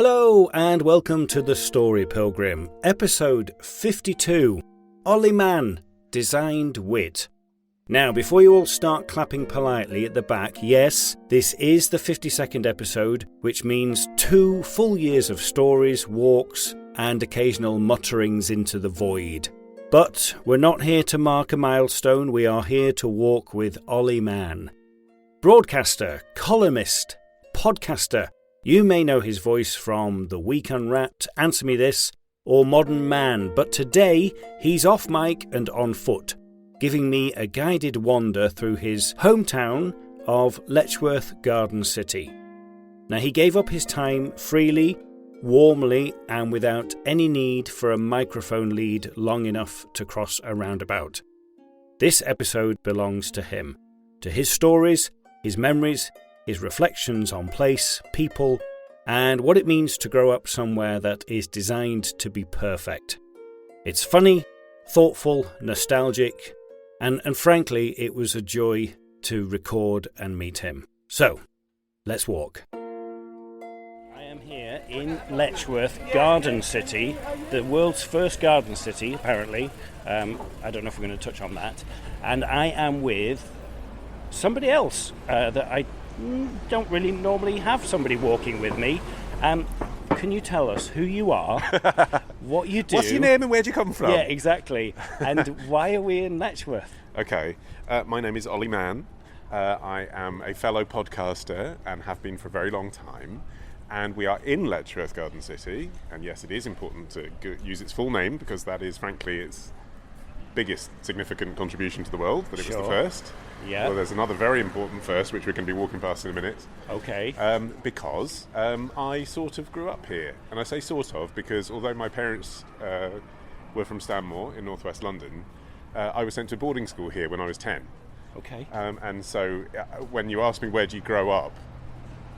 Hello and welcome to The Story Pilgrim, episode 52, Olly Mann, Designed Wit. Now, before you all start clapping politely at the back, yes, this is the 52nd episode, which means 2 full years of stories, walks, and occasional mutterings into the void. But we're not here to mark a milestone, we are here to walk with Olly Mann. Broadcaster, columnist, podcaster. You may know his voice from The Week Unwrapped, Answer Me This, or Modern Man, but today he's off mic and on foot, giving me a guided wander through his hometown of Letchworth Garden City. Now, he gave up his time freely, warmly, and without any need for a microphone lead long enough to cross a roundabout. This episode belongs to him, to his stories, his memories, his reflections on place, people, and what it means to grow up somewhere that is designed to be perfect. It's funny, thoughtful, nostalgic, and frankly, it was a joy to record and meet him. So, let's walk. I am here in Letchworth Garden City, the world's first garden city, apparently. I don't know if we're going to touch on that. And I am with somebody else that I don't really normally have somebody walking with me. Can you tell us who you are, what you do? What's your name and where do you come from? Yeah, exactly. And why are we in Letchworth? Okay, my name is Olly Mann. I am a fellow podcaster and have been for a very long time. And we are in Letchworth Garden City. And yes, it is important to use its full name because that is, frankly, its biggest significant contribution to the world, that it was the first. Yeah. Well, there's another very important first, which we're going to be walking past in a minute. Okay. Because I sort of grew up here. And I say sort of because although my parents were from Stanmore in northwest London, I was sent to boarding school here when I was 10. Okay. And so when you ask me where do you grow up,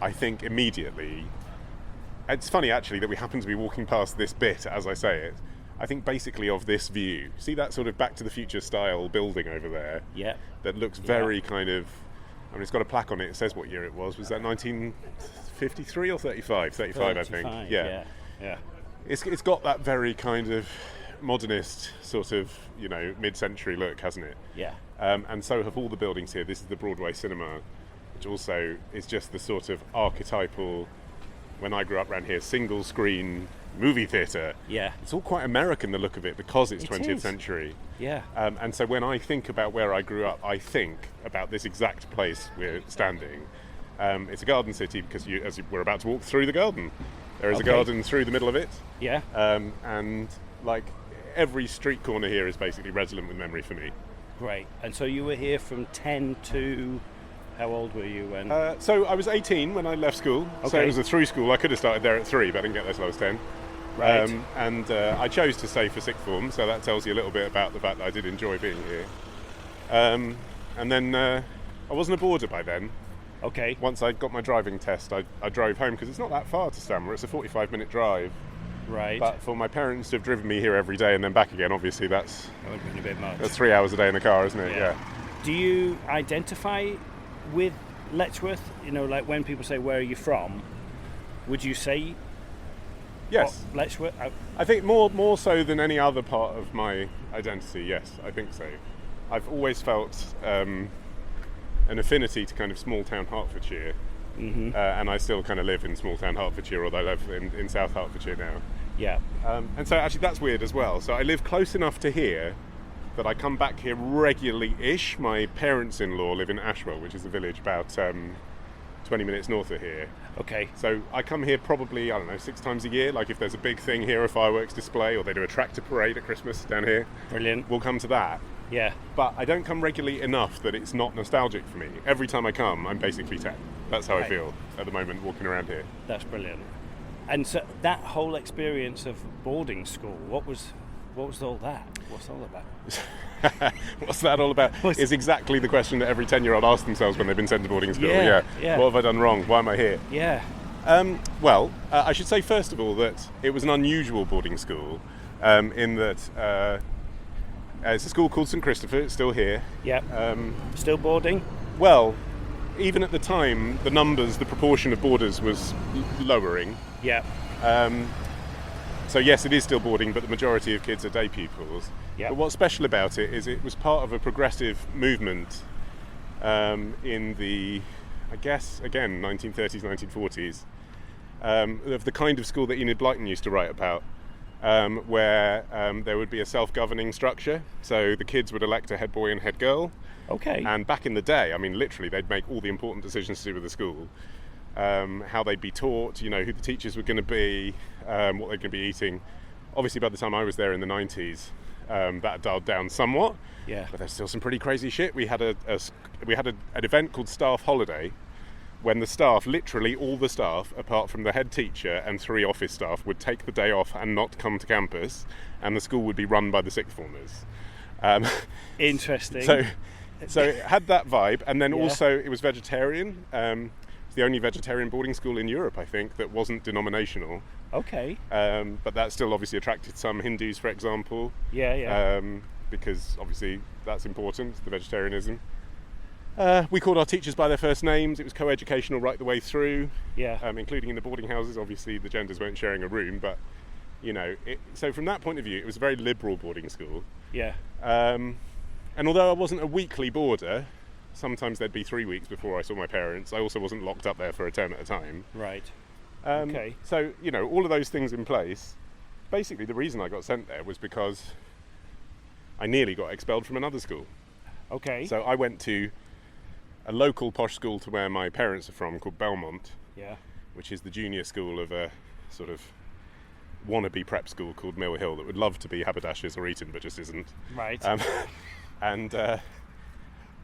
I think immediately, it's funny actually that we happen to be walking past this bit as I say it. I think basically of this view. See that sort of Back to the Future style building over there? Yeah. That looks very kind of, I mean, it's got a plaque on it. It says what year it was. Was that 1953 or 35? 35, I think. Yeah. It's got that very kind of modernist sort of, mid-century look, hasn't it? Yeah. And so have all the buildings here. This is the Broadway Cinema, which also is just the sort of archetypal, when I grew up around here, single screen movie theatre. Yeah. It's all quite American, the look of it, because it's 20th century. Yeah. And so when I think about where I grew up, I think about this exact place we're standing. It's a garden city because we're about to walk through the garden. There is a garden through the middle of it. Yeah. And like every street corner here is basically redolent with memory for me. Great. And so you were here from 10 to... How old were you when... So I was 18 when I left school. Okay. So it was a through school. I could have started there at 3, but I didn't get there till I was 10. Right. And I chose to stay for sixth form, so that tells you a little bit about the fact that I did enjoy being here. And then I wasn't a boarder by then. Okay. Once I got my driving test, I drove home, because it's not that far to Stanmore. It's a 45-minute drive. Right. But for my parents to have driven me here every day and then back again, obviously that would have been a bit much. That's 3 hours a day in the car, isn't it? Yeah. Do you identify with Letchworth? Like when people say, where are you from? Would you say... Yes. Letchworth? I think more so than any other part of my identity, yes, I think so. I've always felt an affinity to kind of small town Hertfordshire. Mm-hmm. And I still kind of live in small town Hertfordshire, although I live in South Hertfordshire now. Yeah. And so actually that's weird as well. So I live close enough to here that I come back here regularly-ish. My parents-in-law live in Ashwell, which is a village about 20 minutes north of here. Okay. So I come here probably, 6 times a year. Like if there's a big thing here, a fireworks display, or they do a tractor parade at Christmas down here. Brilliant. We'll come to that. Yeah. But I don't come regularly enough that it's not nostalgic for me. Every time I come, I'm basically 10. That's how I feel at the moment walking around here. That's brilliant. And so that whole experience of boarding school, what was all that? What's all about? What's that all about? Is exactly the question that every 10-year-old asks themselves when they've been sent to boarding school. Yeah. What have I done wrong? Why am I here? Yeah. I should say first of all that it was an unusual boarding school in that it's a school called St Christopher. It's still here. Yeah. Still boarding? Well, even at the time, the proportion of boarders was lowering. Yeah. So yes, it is still boarding, but the majority of kids are day pupils. Yep. But what's special about it is it was part of a progressive movement in the, I guess, again, 1930s, 1940s, of the kind of school that Enid Blyton used to write about, where there would be a self-governing structure. So the kids would elect a head boy and head girl. Okay. And back in the day, I mean, literally, they'd make all the important decisions to do with the school. How they'd be taught, who the teachers were going to be, what they're going to be eating. Obviously, by the time I was there in the 90s, that dialed down somewhat. Yeah. But there's still some pretty crazy shit. We had an event called Staff Holiday, when the staff, literally all the staff, apart from the head teacher and 3 office staff, would take the day off and not come to campus, and the school would be run by the sixth formers. Interesting. So it had that vibe, and then Yeah. also it was vegetarian. It's the only vegetarian boarding school in Europe, I think, that wasn't denominational. Okay. But that still obviously attracted some Hindus, for example. Yeah. Because obviously that's important, the vegetarianism. We called our teachers by their first names. It was co-educational right the way through, Yeah. including in the boarding houses. Obviously the genders weren't sharing a room, but so from that point of view, it was a very liberal boarding school. Yeah. And although I wasn't a weekly boarder, sometimes there'd be 3 weeks before I saw my parents. I also wasn't locked up there for a term at a time. Right. Okay. So, all of those things in place. Basically, the reason I got sent there was because I nearly got expelled from another school. Okay. So I went to a local posh school to where my parents are from called Belmont, Yeah. which is the junior school of a sort of wannabe prep school called Mill Hill that would love to be Haberdashers or Eton, but just isn't. Right. And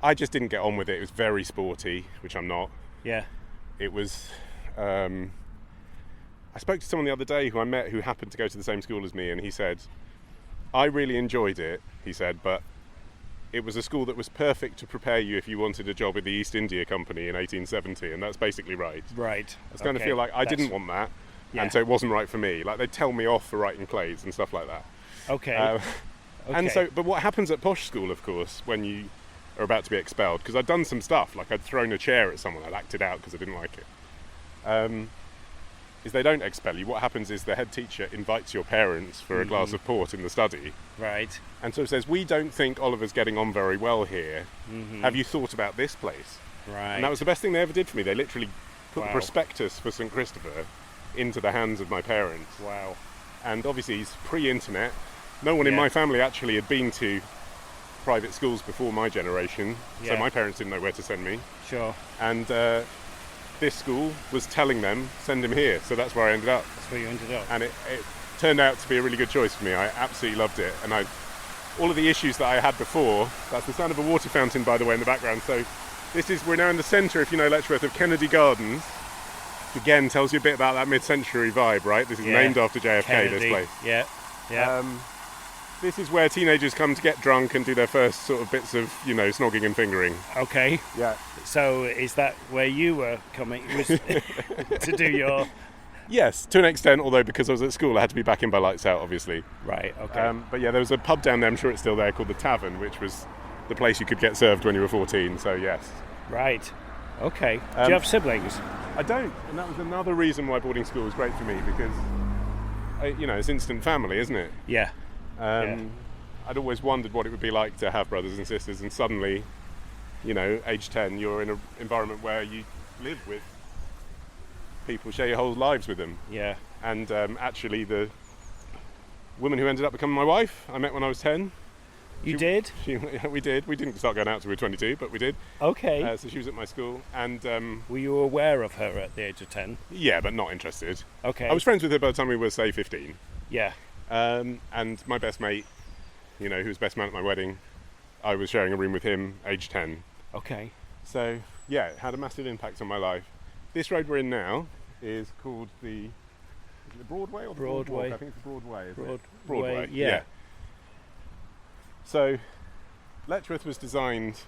I just didn't get on with it. It was very sporty, which I'm not. Yeah. It was... I spoke to someone the other day who I met who happened to go to the same school as me, and he said, I really enjoyed it, he said, but it was a school that was perfect to prepare you if you wanted a job with the East India Company in 1870, and that's basically right. Right. I kind of feel like I didn't want that, and so it wasn't right for me. Like, they'd tell me off for writing plays and stuff like that. Okay. And so, but what happens at posh school, of course, when you are about to be expelled, because I'd done some stuff, like I'd thrown a chair at someone, I'd acted out because I didn't like it, is they don't expel you. What happens is the head teacher invites your parents for a glass of port in the study. Right. And so says, we don't think Oliver's getting on very well here. Have you thought about this place? Right. And that was the best thing they ever did for me. They literally put the Wow. prospectus for St Christopher into the hands of my parents. Wow. And obviously he's pre-internet. No one in my family actually had been to private schools before my generation, so Yeah. my parents didn't know where to send me. Sure. And this school was telling them, send him here, so that's where I ended up. That's where you ended up. And it turned out to be a really good choice for me. I absolutely loved it. And all of the issues that I had before, that's the sound of a water fountain, by the way, in the background. So we're now in the centre, if you know Letchworth, of Kennedy Gardens. Again, tells you a bit about that mid-century vibe, right? This is named after JFK, Kennedy. this place. Yeah. Yeah. This is where teenagers come to get drunk and do their first sort of bits of, snogging and fingering. Okay. Yeah. So is that where you were coming to do your... Yes, to an extent, although because I was at school I had to be back in by lights out, obviously. Right, okay. But yeah, there was a pub down there, I'm sure it's still there, called The Tavern, which was the place you could get served when you were 14, so yes. Right. Okay. Do you have siblings? I don't, and that was another reason why boarding school was great for me, because, it's instant family, isn't it? Yeah. I'd always wondered what it would be like to have brothers and sisters, and suddenly, age 10, you're in an environment where you live with people, share your whole lives with them. Yeah. And actually, the woman who ended up becoming my wife, I met when I was 10. You did? We did. We didn't start going out till we were 22, but we did. Okay. So she was at my school, and were you aware of her at the age of 10? yeah, but not interested. Okay. I was friends with her by the time we were, say, 15. Yeah. And my best mate, who was best man at my wedding, I was sharing a room with him, age 10. Okay. So, yeah, it had a massive impact on my life. This road we're in now is called is it the Broadway or the Broadway. Boardwalk? I think it's the Broadway, isn't it? Broadway, yeah. So, Letchworth was designed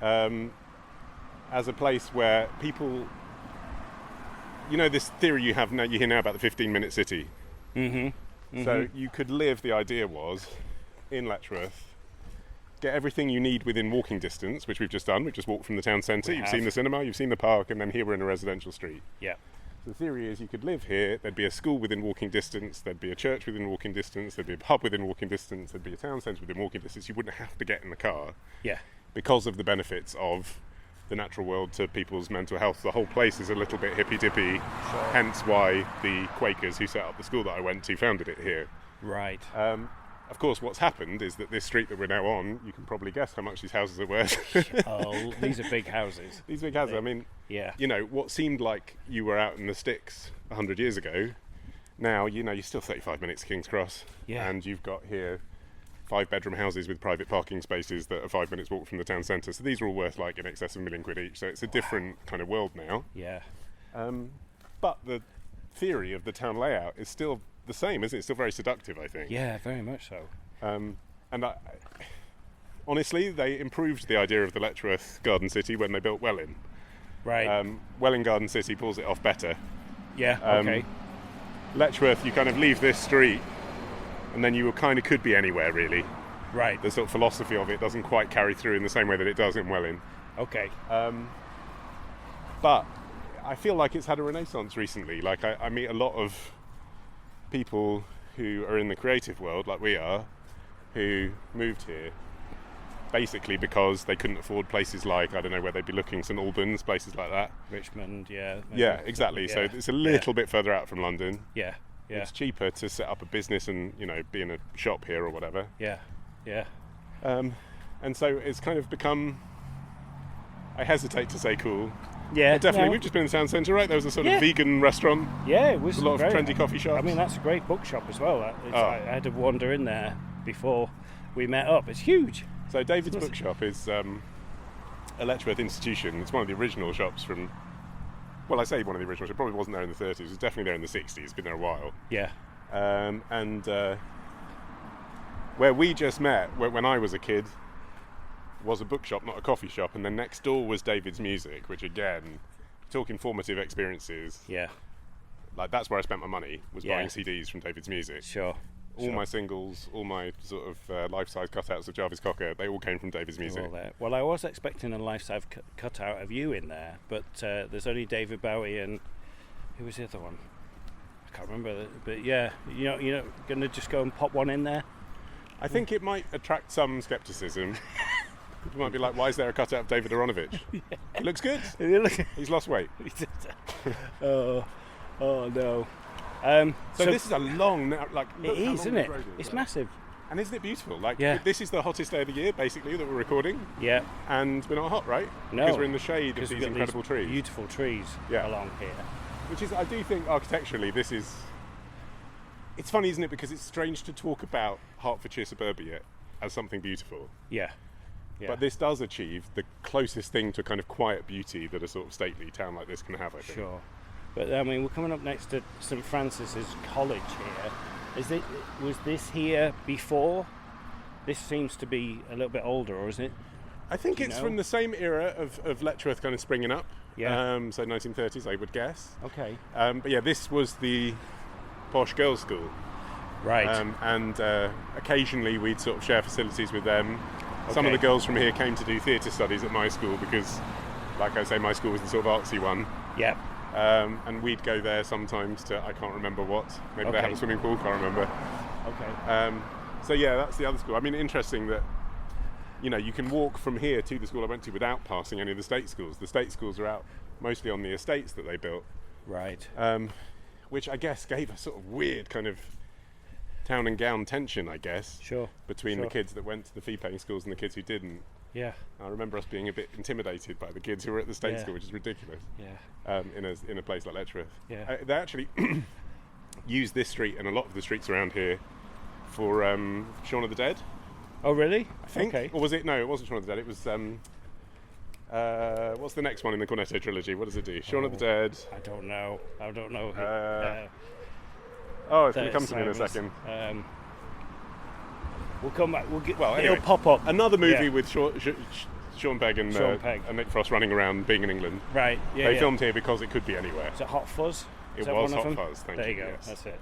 as a place where people, this theory you hear now about the 15-minute city. So you could live, the idea was, in Letchworth, get everything you need within walking distance, which we've just done. We've just walked from the town centre. You've seen the cinema, you've seen the park, and then here we're in a residential street. Yeah. So the theory is you could live here, there'd be a school within walking distance, there'd be a church within walking distance, there'd be a pub within walking distance, there'd be a town centre within walking distance. You wouldn't have to get in the car. Yeah. Because of the benefits of the natural world to people's mental health. The whole place is a little bit hippy-dippy, Sure. hence why the Quakers who set up the school that I went to founded it here. Right. Of course, what's happened is that this street that we're now on, you can probably guess how much these houses are worth. Oh, these are big houses. These big houses, I mean, Yeah. you know, what seemed like you were out in the sticks 100 years ago, now, you know, you're still 35 minutes to King's Cross. Yeah. And you've got here 5-bedroom houses with private parking spaces that are 5 minutes walk from the town centre. So these are all worth like in excess of £1 million each. So it's a different kind of world now. Yeah. But the theory of the town layout is still the same, isn't it? It's still very seductive, I think. Yeah, very much so. Honestly, they improved the idea of the Letchworth Garden City when they built Welwyn. Right. Welwyn Garden City pulls it off better. Yeah, okay. Letchworth, you kind of leave this street and then you kind of could be anywhere, really. Right. The sort of philosophy of it doesn't quite carry through in the same way that it does in Welwyn. Okay. But I feel like it's had a renaissance recently. Like I meet a lot of people who are in the creative world, like we are, who moved here basically because they couldn't afford places like, I don't know where they'd be looking, St Albans, places like that. Richmond, yeah. Yeah, exactly. Yeah. So it's a little bit further out from London. Yeah, yeah. It's cheaper to set up a business and, you know, be in a shop here or whatever. Yeah, yeah. And so it's kind of become, I hesitate to say cool. Yeah, But definitely, no. we've just been in the town centre, right? There was a sort Yeah. of vegan restaurant. Yeah, it was A lot of great. trendy coffee shops. I mean, that's a great bookshop as well. I had to wander in there before we met up. It's huge. So David's bookshop is a Letchworth institution. It's one of the original shops from, well, I say one of the original shops, it probably wasn't there in the 30s, it was definitely there in the 60s, it's been there a while. Yeah. And where we just met, when I was a kid, was a bookshop, not a coffee shop, and then next door was David's Music, which again, talking formative experiences, Yeah. like that's where I spent my money, was Yeah. buying CDs from David's Music. Sure. All my singles, all my sort of life-size cutouts of Jarvis Cocker, they all came from David's Music. All there. Well, I was expecting a life-size cutout of you in there, but there's only David Bowie and who was the other one? I can't remember. But yeah, you're not going to just go and pop one in there? I think it might attract some scepticism. People might be like, why is there a cutout of David Aronovich? It looks good. He's lost weight. Oh no. So this is a long, like, It look how is, long isn't this it? road is, It's like. massive. And isn't it beautiful? Like, Yeah. this is the hottest day of the year, basically, that we're recording. Yeah. And we're not hot, right? No. Because we're in the shade of Because these we've got incredible trees. beautiful trees Yeah. along here. Which is, I do think, architecturally, this is... It's funny, isn't it? Because it's strange to talk about Hertfordshire suburbia as something beautiful. Yeah. Yeah. But this does achieve the closest thing to kind of quiet beauty that a sort of stately town like this can have, I think. Sure. But I mean, we're coming up next to St Francis's College here. Was this here before? This seems to be a little bit older, or is it? I think Do you it's know? from the same era of Letchworth kind of springing up. Yeah. So 1930s, I would guess. Okay. But yeah, this was the posh girls' school. Right. And occasionally we'd sort of share facilities with them. Some of Okay. the girls from here came to do theatre studies at my school because, like I say, my school was the sort of artsy one. Yeah. And we'd go there sometimes to, I can't remember what. Maybe they Okay. had a swimming pool, can't remember. Okay. So yeah, that's the other school. I mean, interesting that, you know, you can walk from here to the school I went to without passing any of the state schools. The state schools are out mostly on the estates that they built, Right. which I guess gave a sort of weird kind of town and gown tension, I guess, Sure. between Sure. the kids that went to the fee-paying schools and the kids who didn't. Yeah. I remember us being a bit intimidated by the kids who were at the state Yeah. school, which is ridiculous. Yeah. In a place like Letchworth. Yeah. They actually use this street and a lot of the streets around here for Shaun of the Dead, Oh, really? I think. Okay. Or was it? No, it wasn't Shaun of the Dead. It was what's the next one in the Cornetto trilogy? What does it do? Shaun of the Dead. I don't know. Oh, it's going to That come to me in a sounds- second. We'll come back. Well, anyway, it'll pop up. Another movie Yeah. with Sean Pegg and Sean Pegg. and Nick Frost running around being in England. Right. Yeah. They yeah. filmed here because it could be anywhere. Is it Hot Fuzz? It Is that was one of Hot them? Fuzz, thank there you, you go. yes. That's it.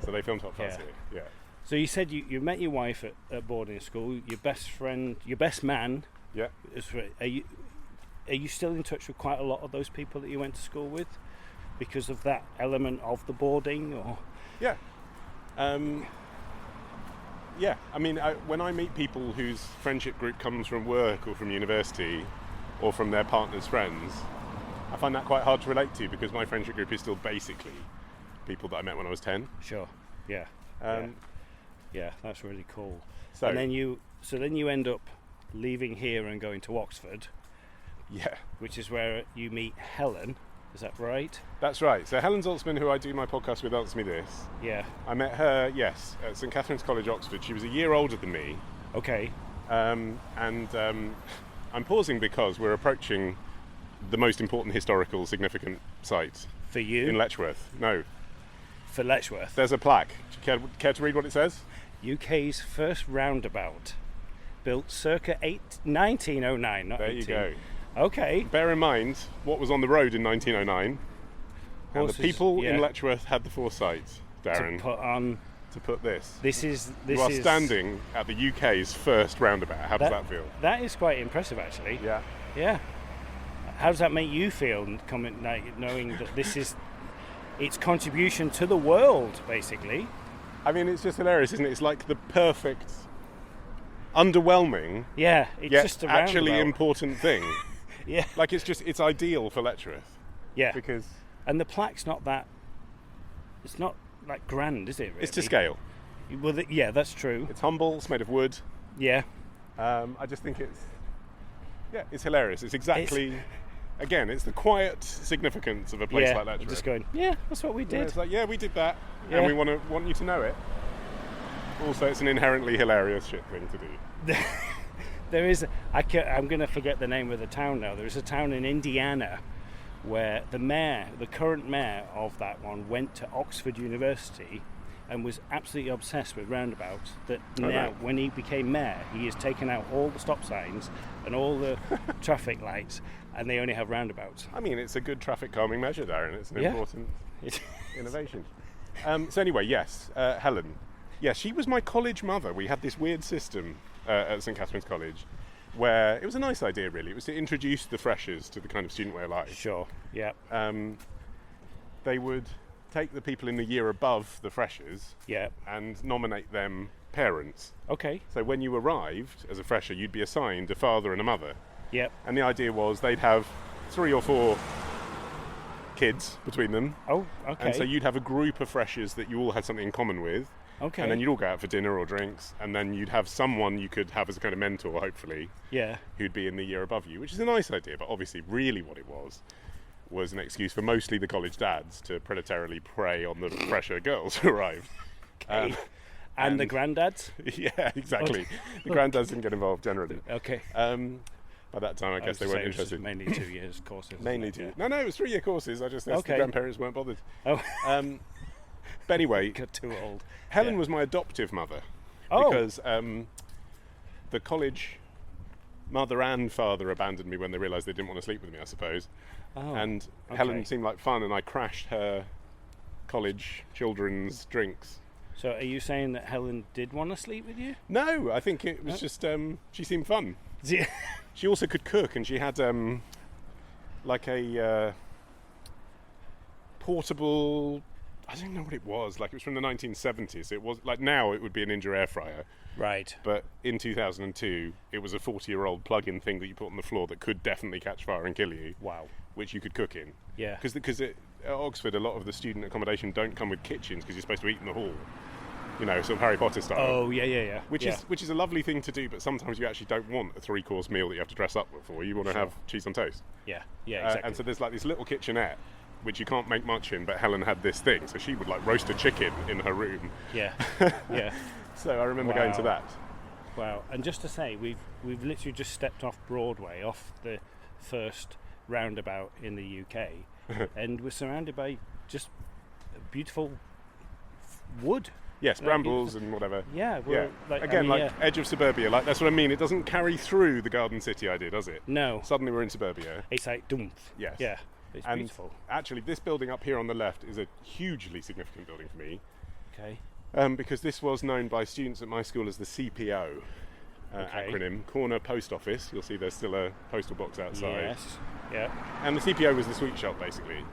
So they filmed Hot Fuzz Yeah. here. Yeah. So you said you met your wife at boarding school. Your best friend, your best man. Yeah. Are you still in touch with quite a lot of those people that you went to school with? because of that element of the boarding, or? Yeah. Yeah, I mean, when I meet people whose friendship group comes from work or from university or from their partner's friends, I find that quite hard to relate to, because my friendship group is still basically people that I met when I was 10. Sure. Yeah. Yeah, that's really cool. So, and then you end up leaving here and going to Oxford. Yeah. Which is where you meet Helen. Is that right? That's right. So Helen Zaltzman, who I do my podcast with, Answer Me This. Yeah. I met her, yes, at St Catherine's College, Oxford. She was a year older than me. Okay. I'm pausing because we're approaching the most important historical significant site. For you? In Letchworth. No. For Letchworth? There's a plaque. Do you care to read what it says? UK's first roundabout. Built circa 1909, not 18. There you go. Okay. Bear in mind what was on the road in 1909. Horses, and the people yeah. in Letchworth had the foresight, Darren, to put this. You are standing at the UK's first roundabout. How does that feel? That is quite impressive, actually. Yeah. Yeah. How does that make you feel, knowing that this is its contribution to the world, basically? I mean, it's just hilarious, isn't it? It's like the perfect, underwhelming, yeah, it's yet just a actually roundabout. Important thing. Yeah. Like, it's ideal for Letchworth. Yeah. Because... And the plaque's not that... It's not, like, grand, is it, really? It's to scale. Well, yeah, that's true. It's humble, it's made of wood. Yeah. I just think it's hilarious. It's exactly... Again, it's the quiet significance of a place like Letchworth. Just going, yeah, that's what we did. It's like, yeah, we did that, yeah. and we want you to know it. Also, it's an inherently hilarious shit thing to do. There is, I'm going to forget the name of the town now. There is a town in Indiana where the current mayor of that one, went to Oxford University and was absolutely obsessed with roundabouts, that now, when he became mayor, he has taken out all the stop signs and all the traffic lights, and they only have roundabouts. I mean, it's a good traffic calming measure, Darren. It's an important innovation. So anyway, yes, Helen. Yeah, she was my college mother. We had this weird system at St Catherine's College where it was a nice idea, really. It was to introduce the freshers to the kind of student way of life. Sure, yeah. They would take the people in the year above the freshers and nominate them parents. Okay. So when you arrived as a fresher, you'd be assigned a father and a mother. Yep. And the idea was they'd have 3 or 4 kids between them. Oh, okay. And so you'd have a group of freshers that you all had something in common with. Okay. And then you'd all go out for dinner or drinks, and then you'd have someone you could have as a kind of mentor, hopefully, who'd be in the year above you, which is a nice idea, but obviously really what it was an excuse for mostly the college dads to predatorily prey on the fresher girls who arrived. Okay. And the granddads? Yeah, exactly. Okay. The granddads didn't get involved generally. Okay. By that time, I guess they weren't interested. Mainly 2 years courses. Mainly 2. No, it was 3-year courses. The grandparents weren't bothered. Oh. But anyway, got too old. Helen was my adoptive mother. Oh. Because the college mother and father abandoned me when they realised they didn't want to sleep with me, I suppose. Oh, and Helen seemed like fun, and I crashed her college children's drinks. So are you saying that Helen did want to sleep with you? No, I think it was just she seemed fun. She also could cook, and she had like a portable... I don't know what it was. Like, it was from the 1970s. It was like, now it would be a Ninja air fryer. Right. But in 2002, it was a 40-year-old plug-in thing that you put on the floor that could definitely catch fire and kill you. Wow. Which you could cook in. Yeah. Because at Oxford, a lot of the student accommodation don't come with kitchens because you're supposed to eat in the hall. You know, sort of Harry Potter style. Oh, yeah. Which is a lovely thing to do, but sometimes you actually don't want a 3-course meal that you have to dress up for. You want to have cheese on toast. Yeah, exactly. And so there's like this little kitchenette, which you can't make much in, but Helen had this thing, so she would like roast a chicken in her room. Yeah. So I remember going to that. Wow. And just to say, we've literally just stepped off Broadway, off the first roundabout in the UK, and we're surrounded by just beautiful wood. Yes, brambles and whatever. Yeah. Edge of suburbia. Like, that's what I mean. It doesn't carry through the Garden City idea, does it? No. Suddenly we're in suburbia. It's like doomph. Yes. Yeah. It's beautiful. Actually, this building up here on the left is a hugely significant building for me. Okay. Because this was known by students at my school as the CPO acronym, Corner Post Office. You'll see there's still a postal box outside. Yes. Yeah. And the CPO was the sweet shop, basically.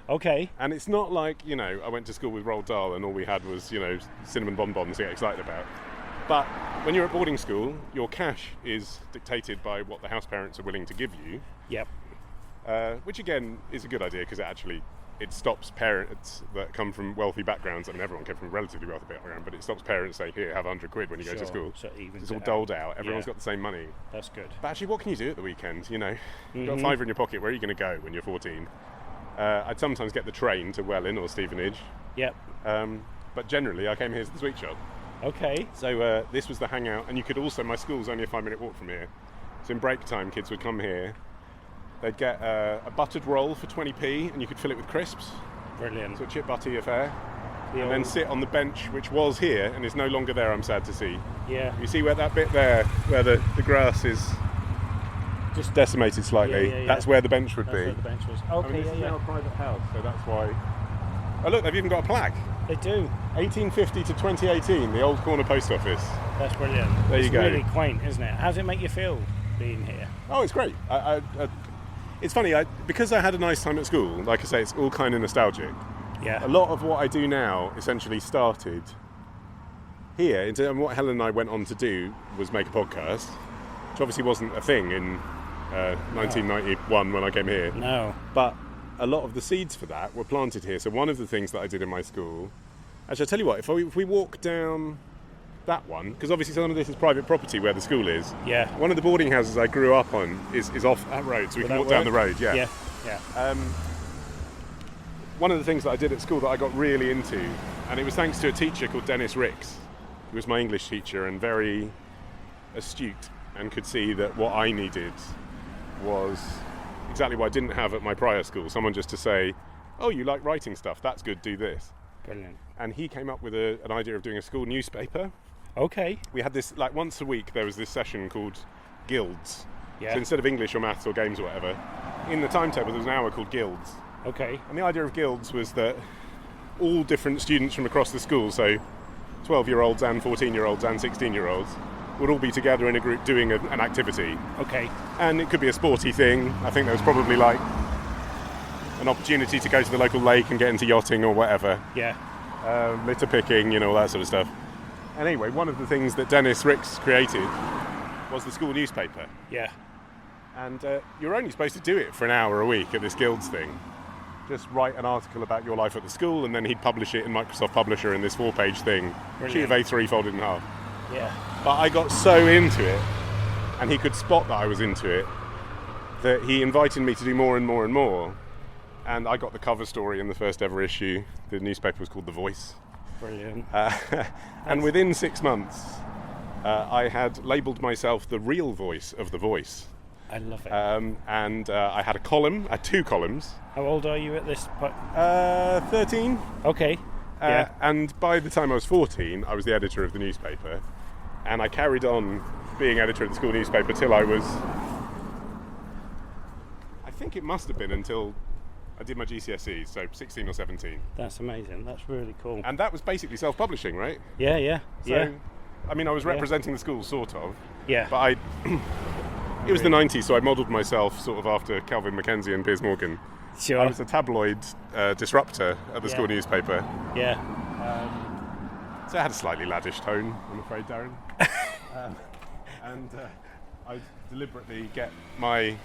Okay. And it's not like, I went to school with Roald Dahl and all we had was, cinnamon bonbons to get excited about. But when you're at boarding school, your cash is dictated by what the house parents are willing to give you. Yep. Which again is a good idea because it stops parents that come from wealthy backgrounds. I mean, everyone came from a relatively wealthy background, but it stops parents saying, here, have 100 quid when you go to school. So it's all doled out. Everyone's got the same money. That's good. But actually, what can you do at the weekend? You've got a fiver in your pocket. Where are you going to go when you're 14? I'd sometimes get the train to Welwyn or Stevenage. Yep. But generally, I came here to the sweet shop. Okay. So this was the hangout. And you could also, my school's only a 5-minute walk from here. So in break time, kids would come here. They'd get a buttered roll for 20p, and you could fill it with crisps. Brilliant. So a chip butty affair. And then sit on the bench, which was here, and is no longer there, I'm sad to see. Yeah. You see where that bit there, where the grass is just decimated slightly? Yeah. That's where the bench would be. Where the bench was. Okay, this is now a private house, so that's why... Oh look, they've even got a plaque. They do. 1850 to 2018, the old corner post office. That's brilliant. There you go. It's really quaint, isn't it? How does it make you feel being here? Oh, it's great. It's funny, because I had a nice time at school, like I say, it's all kind of nostalgic. Yeah. A lot of what I do now essentially started here. And what Helen and I went on to do was make a podcast, which obviously wasn't a thing in 1991 when I came here. No. But a lot of the seeds for that were planted here. So one of the things that I did in my school... Actually, I'll tell you what, if we walk down that one, because obviously some of this is private property where the school is. Yeah. One of the boarding houses I grew up on is off that road, so we can walk down the road. Yeah. One of the things that I did at school that I got really into, and it was thanks to a teacher called Dennis Ricks, who was my English teacher and very astute and could see that what I needed was exactly what I didn't have at my prior school. Someone just to say, oh, you like writing stuff, that's good, do this. Brilliant. And he came up with an idea of doing a school newspaper. Okay. We had this, like once a week, there was this session called Guilds. Yeah. So instead of English or maths or games or whatever, in the timetable there was an hour called Guilds. Okay. And the idea of Guilds was that all different students from across the school, so 12-year-olds and 14-year-olds and 16-year-olds, would all be together in a group doing an activity. Okay. And it could be a sporty thing. I think there was probably like an opportunity to go to the local lake and get into yachting or whatever. Yeah. Litter picking, all that sort of stuff. And anyway, one of the things that Dennis Ricks created was the school newspaper. Yeah. And you're only supposed to do it for an hour a week at this Guilds thing. Just write an article about your life at the school, and then he'd publish it in Microsoft Publisher in this 4-page thing. Brilliant. Sheet of A3 folded in half. Yeah. But I got so into it, and he could spot that I was into it, that he invited me to do more and more and more. And I got the cover story in the first ever issue. The newspaper was called The Voice. Brilliant. And within 6 months, I had labelled myself the real voice of The Voice. I love it. And I had a column, I had 2 columns. How old are you at this point? 13. Okay. Yeah. And by the time I was 14, I was the editor of the newspaper. And I carried on being editor of the school newspaper till I was... I think it must have been until I did my GCSEs, so 16 or 17. That's amazing. That's really cool. And that was basically self-publishing, right? Yeah. So, I mean, I was representing the school, sort of. Yeah. But it was the 90s, so I modelled myself sort of after Calvin Mackenzie and Piers Morgan. Sure. I was a tabloid disruptor at the school newspaper. Yeah. So it had a slightly laddish tone, I'm afraid, Darren. And I deliberately get my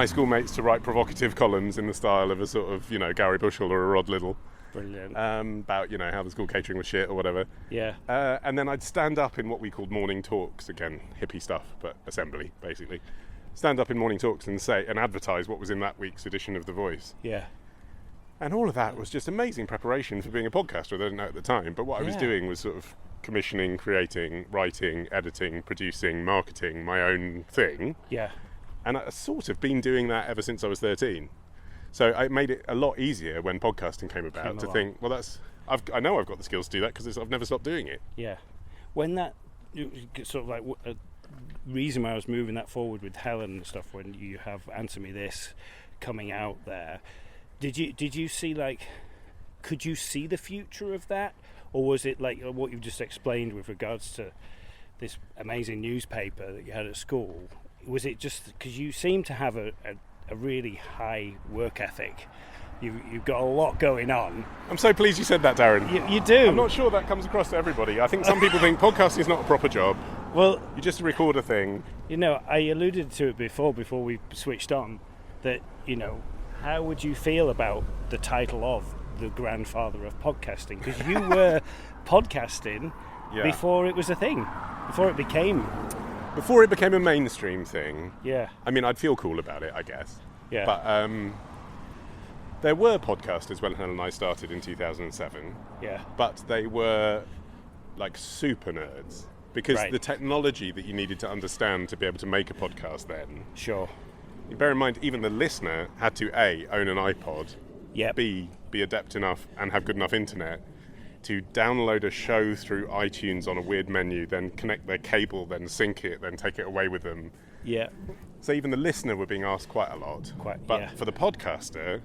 schoolmates to write provocative columns in the style of a sort of, Gary Bushell or a Rod Liddell. Brilliant. About, how the school catering was shit or whatever. Yeah. And then I'd stand up in what we called morning talks, again, hippie stuff, but assembly, basically. Stand up in morning talks and say and advertise what was in that week's edition of The Voice. Yeah. And all of that was just amazing preparation for being a podcaster. I didn't know at the time, but what I was doing was sort of commissioning, creating, writing, editing, producing, marketing my own thing. Yeah. And I've sort of been doing that ever since I was 13. So it made it a lot easier when podcasting came about to think, well, I know I've got the skills to do that because I've never stopped doing it. Yeah. When that sort of like a reason why I was moving that forward with Helen and stuff, when you have Answer Me This coming out there, did you see could you see the future of that, or was it like what you've just explained with regards to this amazing newspaper that you had at school? Was it just because you seem to have a a really high work ethic. You've got a lot going on. I'm so pleased you said that, Darren. You do. I'm not sure that comes across to everybody. I think some people think podcasting is not a proper job. Well, you just record a thing. I alluded to it before we switched on, that, how would you feel about the title of the grandfather of podcasting? Because you were podcasting before it was a thing, before it became a mainstream thing. Yeah. I mean, I'd feel cool about it, I guess. Yeah. But there were podcasters when Helen and I started in 2007. Yeah. But they were like super nerds. Because Right. the technology that you needed to understand to be able to make a podcast then. Sure. You bear in mind, even the listener had to A, own an iPod, Yep. B, be adept enough and have good enough internet to download a show through iTunes on a weird menu, then connect their cable, then sync it, then take it away with them. Yeah. So even the listener were being asked quite a lot. But for the podcaster,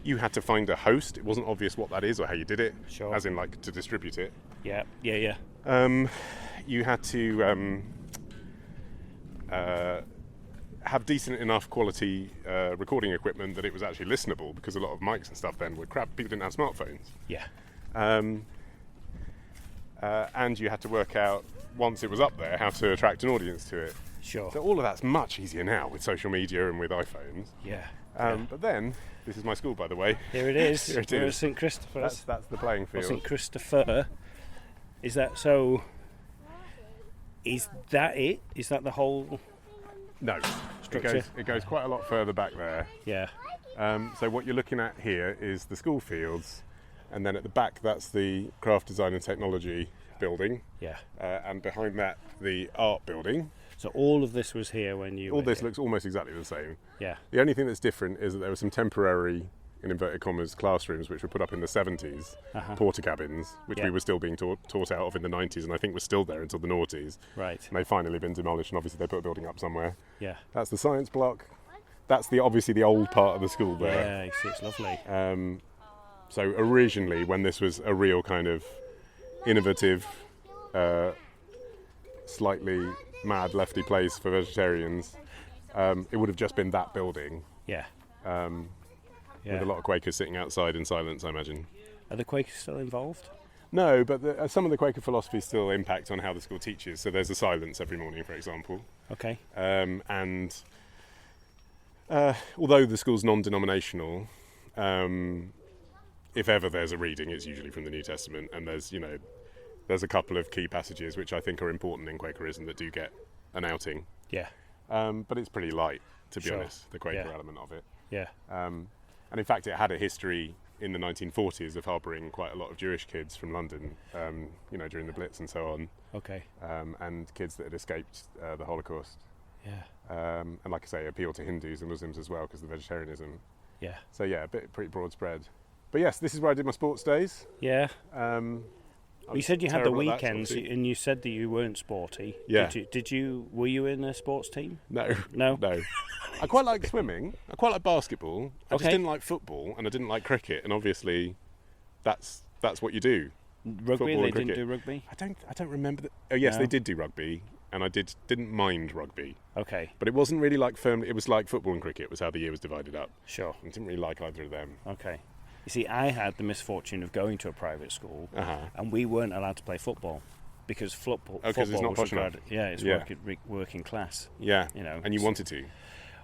you had to find a host. It wasn't obvious what that is or how you did it, Sure. as in like to distribute it. Yeah. Yeah. You had to have decent enough quality recording equipment that it was actually listenable, because a lot of mics and stuff then were crap. People didn't have smartphones. Yeah. And you had to work out, once it was up there, how to attract an audience to it. Sure. So all of that's much easier now with social media and with iPhones. Yeah. But then, this is my school, by the way. Here it is. Here it We're at is. St Christopher's. That's the playing field. St Christopher. Is that so? Is that it? Is that the whole? No. Structure? It goes quite a lot further back there. Yeah. So what you're looking at here is the school fields, and then at the back that's the craft design and technology building. Yeah. And behind that the art building. So all of this was here when you. All were this here. looks almost exactly the same. Yeah. The only thing that's different is that there were some temporary, in inverted commas, classrooms which were put up in the 70s, porter cabins, which Yeah. we were still being taught out of in the 90s, and I think were still there until the noughties. Right. And they've finally been demolished, and obviously they put a building up somewhere. Yeah. That's the science block. That's obviously the old part of the school there. Yeah. You see, it's lovely. So originally, when this was a real kind of innovative, slightly mad lefty place for vegetarians, it would have just been that building. Yeah. With a lot of Quakers sitting outside in silence, I imagine. Are the Quakers still involved? No, but some of the Quaker philosophies still impact on how the school teaches. So there's a silence every morning, for example. Okay. And although the school's non-denominational, if ever there's a reading, it's usually from the New Testament, and there's a couple of key passages which I think are important in Quakerism that do get an outing. Yeah. But it's pretty light, to be Sure. honest, the Quaker Yeah. element of it. Yeah. And in fact, it had a history in the 1940s of harbouring quite a lot of Jewish kids from London, during the Blitz and so on, Okay. and kids that had escaped the Holocaust. Yeah. And like I say, appeal to Hindus and Muslims as well because of the vegetarianism. Yeah. So yeah, pretty broad spread. But yes, this is where I did my sports days. Yeah. I You was said you had the terrible at that sort of weekends, thing. and you said that you weren't sporty. Yeah. Were you in a sports team? No. No? No. I quite like swimming. I quite like basketball. I just Okay. didn't like football, and I didn't like cricket. And obviously, that's what you do. Rugby? Football They and didn't cricket. do rugby? I don't remember that. Oh yes, No. they did do rugby, and I didn't mind rugby. Okay. But it wasn't really like firmly. It was like football and cricket was how the year was divided up. Sure. I didn't really like either of them. Okay. You see, I had the misfortune of going to a private school, and we weren't allowed to play football because football. Oh, 'cause it's not was posh enough. regarded. Yeah, it's Yeah. working class. Yeah. You know, And you wanted to.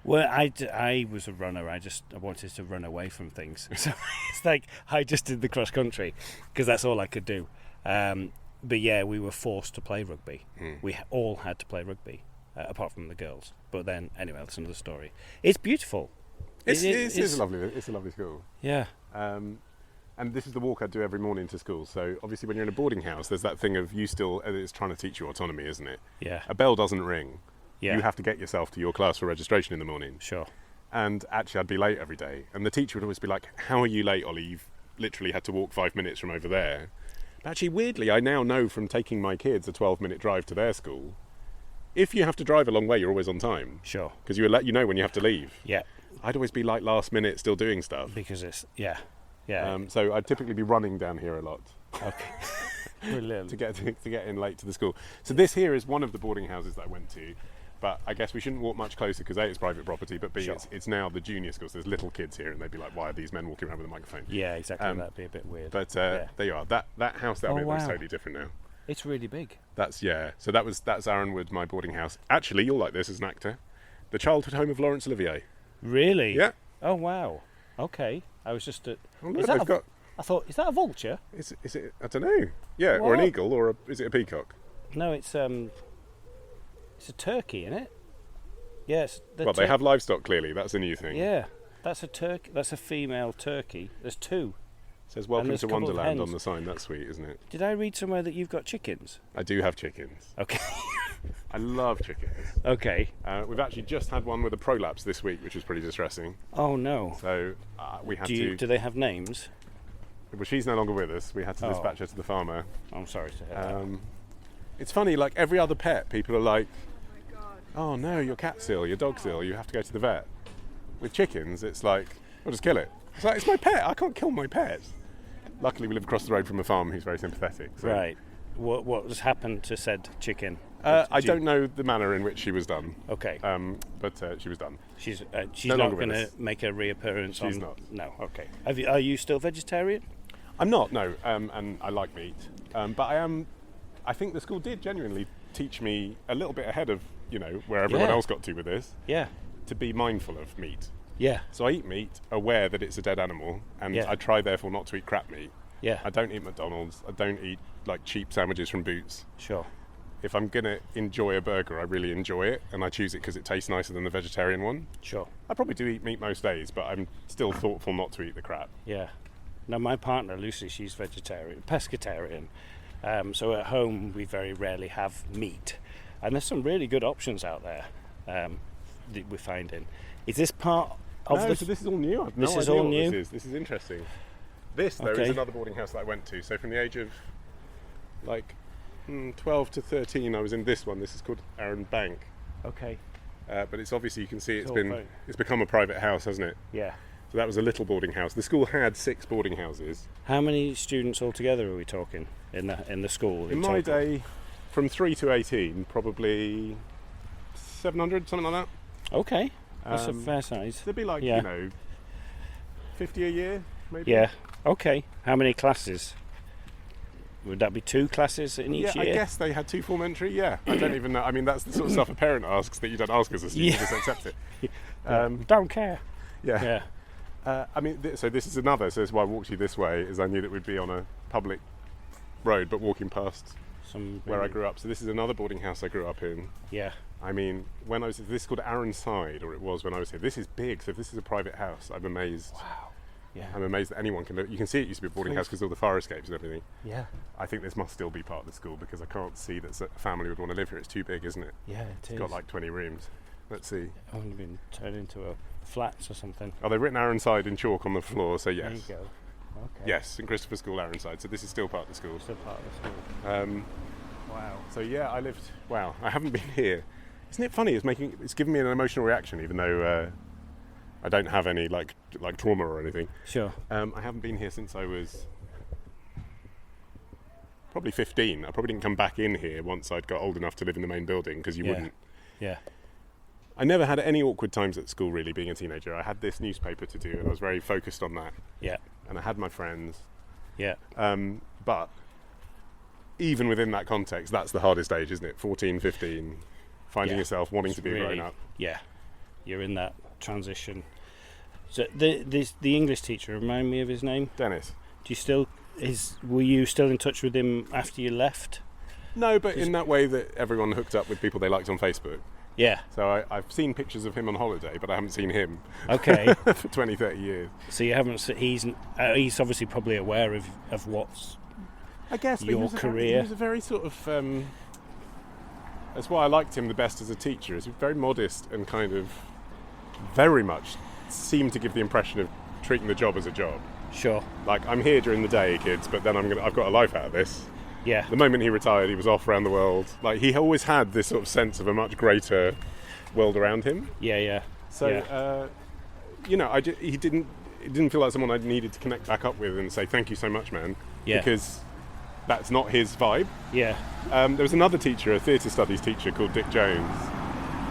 Well, I was a runner. I wanted to run away from things. So it's like I just did the cross country because that's all I could do. But yeah, we were forced to play rugby. We all had to play rugby, apart from the girls. But then, anyway, that's another story. It's beautiful. It's a lovely school. Yeah. And this is the walk I do every morning to school. So obviously when you're in a boarding house, there's that thing of it's trying to teach you autonomy, isn't it? Yeah. A bell doesn't ring. Yeah. You have to get yourself to your class for registration in the morning. Sure. And actually I'd be late every day. And the teacher would always be like, how are you late, Ollie? You've literally had to walk 5 minutes from over there. But actually, weirdly, I now know from taking my kids a 12-minute drive to their school, if you have to drive a long way, you're always on time. Sure. Because you know when you have to leave. Yeah. I'd always be like last minute still doing stuff. Because it's yeah. So I'd typically be running down here a lot. Okay. Brilliant. to get in late to the school. So this here is one of the boarding houses that I went to. But I guess we shouldn't walk much closer because A, it's private property, but B, Sure. it's now the junior schools. There's little kids here, and they'd be like, "Why are these men walking around with a microphone?" Yeah, exactly. That'd be a bit weird. But there you are. That house down Oh, there looks wow. totally different now. It's really big. That's So that's Arronwood, my boarding house. Actually, you'll like this as an actor. The childhood home of Laurence Olivier. Really? Yeah. Oh wow. Okay. I was just at. Oh, look, they've got. I thought, is that a vulture? Is it? I don't know. Yeah, or an What? eagle, or is it a peacock? No, it's a turkey, isn't it? Yes. Well, they have livestock. Clearly, that's a new thing. Yeah, that's a turkey. That's a female turkey. There's two. It says "Welcome there's to a couple of Wonderland" hens. on the sign. That's sweet, isn't it? Did I read somewhere that you've got chickens? I do have chickens. Okay. I love chickens. Okay. We've actually just had one with a prolapse this week, which was pretty distressing. Oh no. So we had Do they have names? Well, she's no longer with us. We had to dispatch her to the farmer. I'm sorry to hear that. It's funny, like every other pet, people are like, "Oh no, your cat's ill, your dog's ill, you have to go to the vet." With chickens, it's like, "I'll just kill it." It's like, it's my pet, I can't kill my pet. Luckily, we live across the road from a farm who's very sympathetic. So. Right. What has happened to said chicken? I don't know the manner in which she was done. Okay. But she was done. She's No not longer going with to us. make a reappearance. She's not. No. Okay. Are you still vegetarian? I'm not, no, and I like meat. But I am. I think the school did genuinely teach me a little bit ahead of where everyone Yeah. else got to with this, Yeah. to be mindful of meat. Yeah. So I eat meat, aware that it's a dead animal, and Yeah. I try therefore not to eat crap meat. Yeah. I don't eat McDonald's. I don't eat like cheap sandwiches from Boots. Sure. If I'm gonna enjoy a burger, I really enjoy it, and I choose it because it tastes nicer than the vegetarian one. Sure. I probably do eat meat most days, but I'm still thoughtful not to eat the crap. Yeah. Now my partner Lucy, she's vegetarian, pescatarian. So at home we very rarely have meat, and there's some really good options out there that we're finding. Is this part of So this is all new. I've This no is idea all what new? This is interesting. This though Okay. is another boarding house that I went to. So from the age of like 12 to 13, I was in this one. This is called Arron Bank. Okay. But it's obviously, you can see It's all very- it's become a private house, hasn't it? Yeah. So that was a little boarding house. The school had 6 boarding houses. How many students altogether are we talking in the school? In my total? day, from 3 to 18, probably 700, something like that. Okay. That's a Um, fair size. There'd be like, Yeah. 50 a year, maybe. Yeah. Okay. How many classes? Would that be 2 classes in each Yeah, year? I guess they had 2 form-entry, yeah. I don't even know. I mean, that's the sort of stuff a parent asks that you don't ask as a student, you Yeah. just accept it. Don't care. Yeah. Yeah. I mean, so this is another, so this is why I walked you this way, is I knew that we'd be on a public road, but walking past where I grew up. So this is another boarding house I grew up in. Yeah. I mean, when I was, this is called Arron Side, or it was when I was here. This is big, so if this is a private house, I'm amazed. Wow. Yeah. I'm amazed that anyone can live. You can see it used to be a boarding house because all the fire escapes and everything. Yeah. I think this must still be part of the school because I can't see that a family would want to live here. It's too big, isn't it? Yeah, It's got like 20 rooms. Let's see. only been turned into a flats or something. Oh, they've written Arron Side in chalk on the floor, so yes. There you go. Okay. Yes, in Christopher School, Arron Side. So this is still part of the school. Still part of the school. Wow. So yeah, I haven't been here. Isn't it funny? It's giving me an emotional reaction, even though I don't have any like trauma or anything. Sure. I haven't been here since I was probably 15. I probably didn't come back in here once I'd got old enough to live in the main building because you wouldn't. Yeah. I never had any awkward times at school, really, being a teenager. I had this newspaper to do, and I was very focused on that. Yeah. And I had my friends. Yeah. But even within that context, that's the hardest age, isn't it? 14, 15, finding Yeah. yourself wanting It's to be a really- grown-up. Yeah. You're in that transition. So the English teacher, remind me of his name. Dennis? Were you still in touch with him after you left? No, but in that way that everyone hooked up with people they liked on Facebook. Yeah. So I've seen pictures of him on holiday, but I haven't seen him Okay. for 20, 30 years. So you haven't. He's obviously probably aware of what's. I guess, but Your he was career. He was a very sort of... that's why I liked him the best as a teacher. He's very modest and kind of very much seemed to give the impression of treating the job as a job. Sure. Like, I'm here during the day, kids, but then I've got a life out of this. Yeah. The moment he retired, he was off around the world. Like, he always had this sort of sense of a much greater world around him. Yeah. Yeah. So, yeah. he didn't feel like someone I needed to connect back up with and say, thank you so much, man. Yeah. Because that's not his vibe. Yeah. There was another teacher, a theatre studies teacher called Dick Jones,